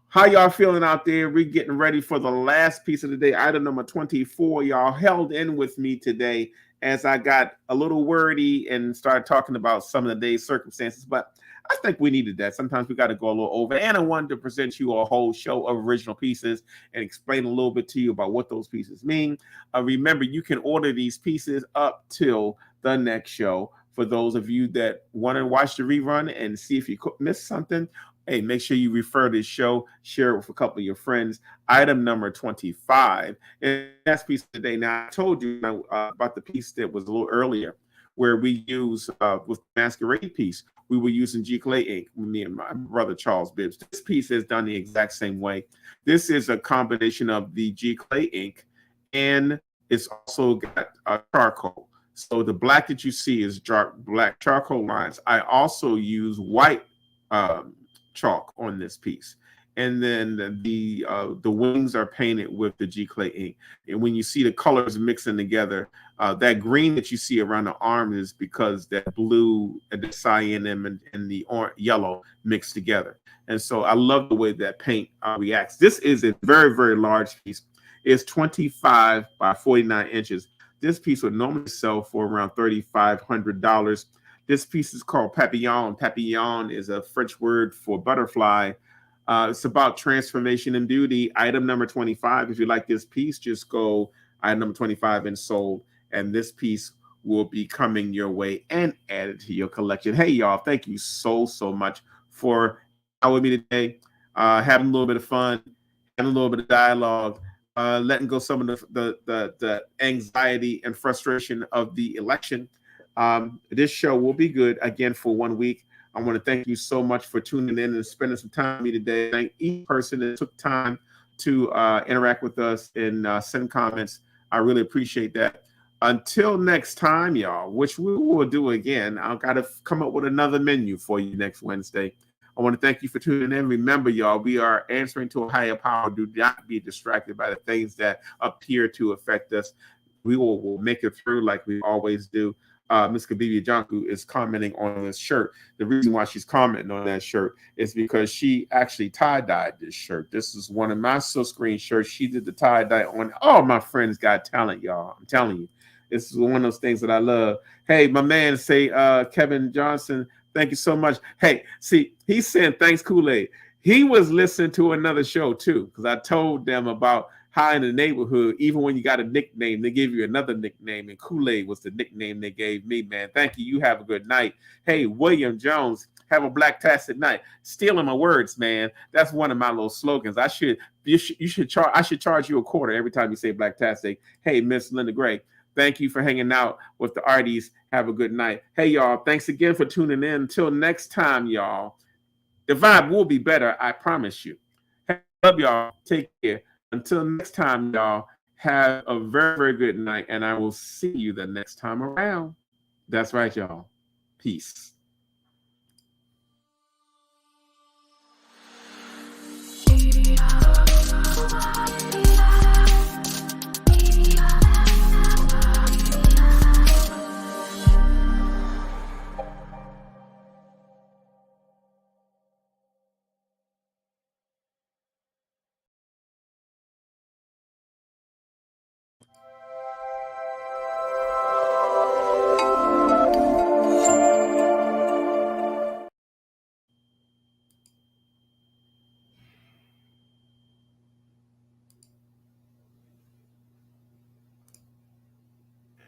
How y'all feeling out there? We're getting ready for the last piece of the day, item number 24. Y'all held in with me today as I got a little wordy and started talking about some of the day's circumstances, but I think we needed that. Sometimes we got to go a little over. And I wanted to present you a whole show of original pieces and explain a little bit to you about what those pieces mean. Remember, you can order these pieces up till the next show. For those of you that want to watch the rerun and see if you missed something, hey, make sure you refer to this show, share it with a couple of your friends. Item number 25. And that's piece today. Now, I told you about the piece that was a little earlier, where we use with the masquerade piece, we were using G Clay ink, me and my brother Charles Bibbs. This piece is done the exact same way. This is a combination of the G Clay ink, and it's also got charcoal. So the black that you see is dark black charcoal lines. I also use white chalk on this piece, and then the wings are painted with the G Clay ink. And when you see the colors mixing together, that green that you see around the arm is because that blue and the cyan and the yellow mixed together. And so I love the way that paint reacts. This is a very, very large piece. It's 25 by 49 inches. This piece would normally sell for around $3,500. This piece is called papillon. Papillon is a French word for butterfly. It's about transformation and beauty. Item number 25. If you like this piece, just go item number 25 and sold. And this piece will be coming your way and added to your collection. Hey, y'all, thank you so much for with me today, having a little bit of fun, having a little bit of dialogue, letting go some of the anxiety and frustration of the election. This show will be good again for 1 week. I want to thank you so much for tuning in and spending some time with me today. Thank each person that took time to interact with us and send comments. I really appreciate that. Until next time, y'all, which we will do again, I've got to come up with another menu for you next Wednesday. I want to thank you for tuning in. Remember, y'all, we are answering to a higher power. Do not be distracted by the things that appear to affect us. We will make it through like we always do. Ms. Kabibi Janku is commenting on this shirt. The reason why she's commenting on that shirt is because she actually tie-dyed this shirt. This is one of my silk screen shirts. She did the tie-dye on. Oh, my friends got talent, y'all. I'm telling you. This is one of those things that I love. Hey, my man, Kevin Johnson, thank you so much. Hey, see, he's saying thanks, Kool-Aid. He was listening to another show, too, because I told them about how in the neighborhood, even when you got a nickname, they give you another nickname, and Kool-Aid was the nickname they gave me, man. Thank you. You have a good night. Hey, William Jones, have a black-tastic night. Stealing my words, man. That's one of my little slogans. I should charge you a quarter every time you say black-tastic. Hey, Miss Linda Gray, thank you for hanging out with the arties. Have a good night. Hey, y'all, thanks again for tuning in. Until next time, y'all, the vibe will be better, I promise you. Hey, love y'all. Take care. Until next time, y'all, have a very, very good night, and I will see you the next time around. That's right, y'all. Peace. Yeah.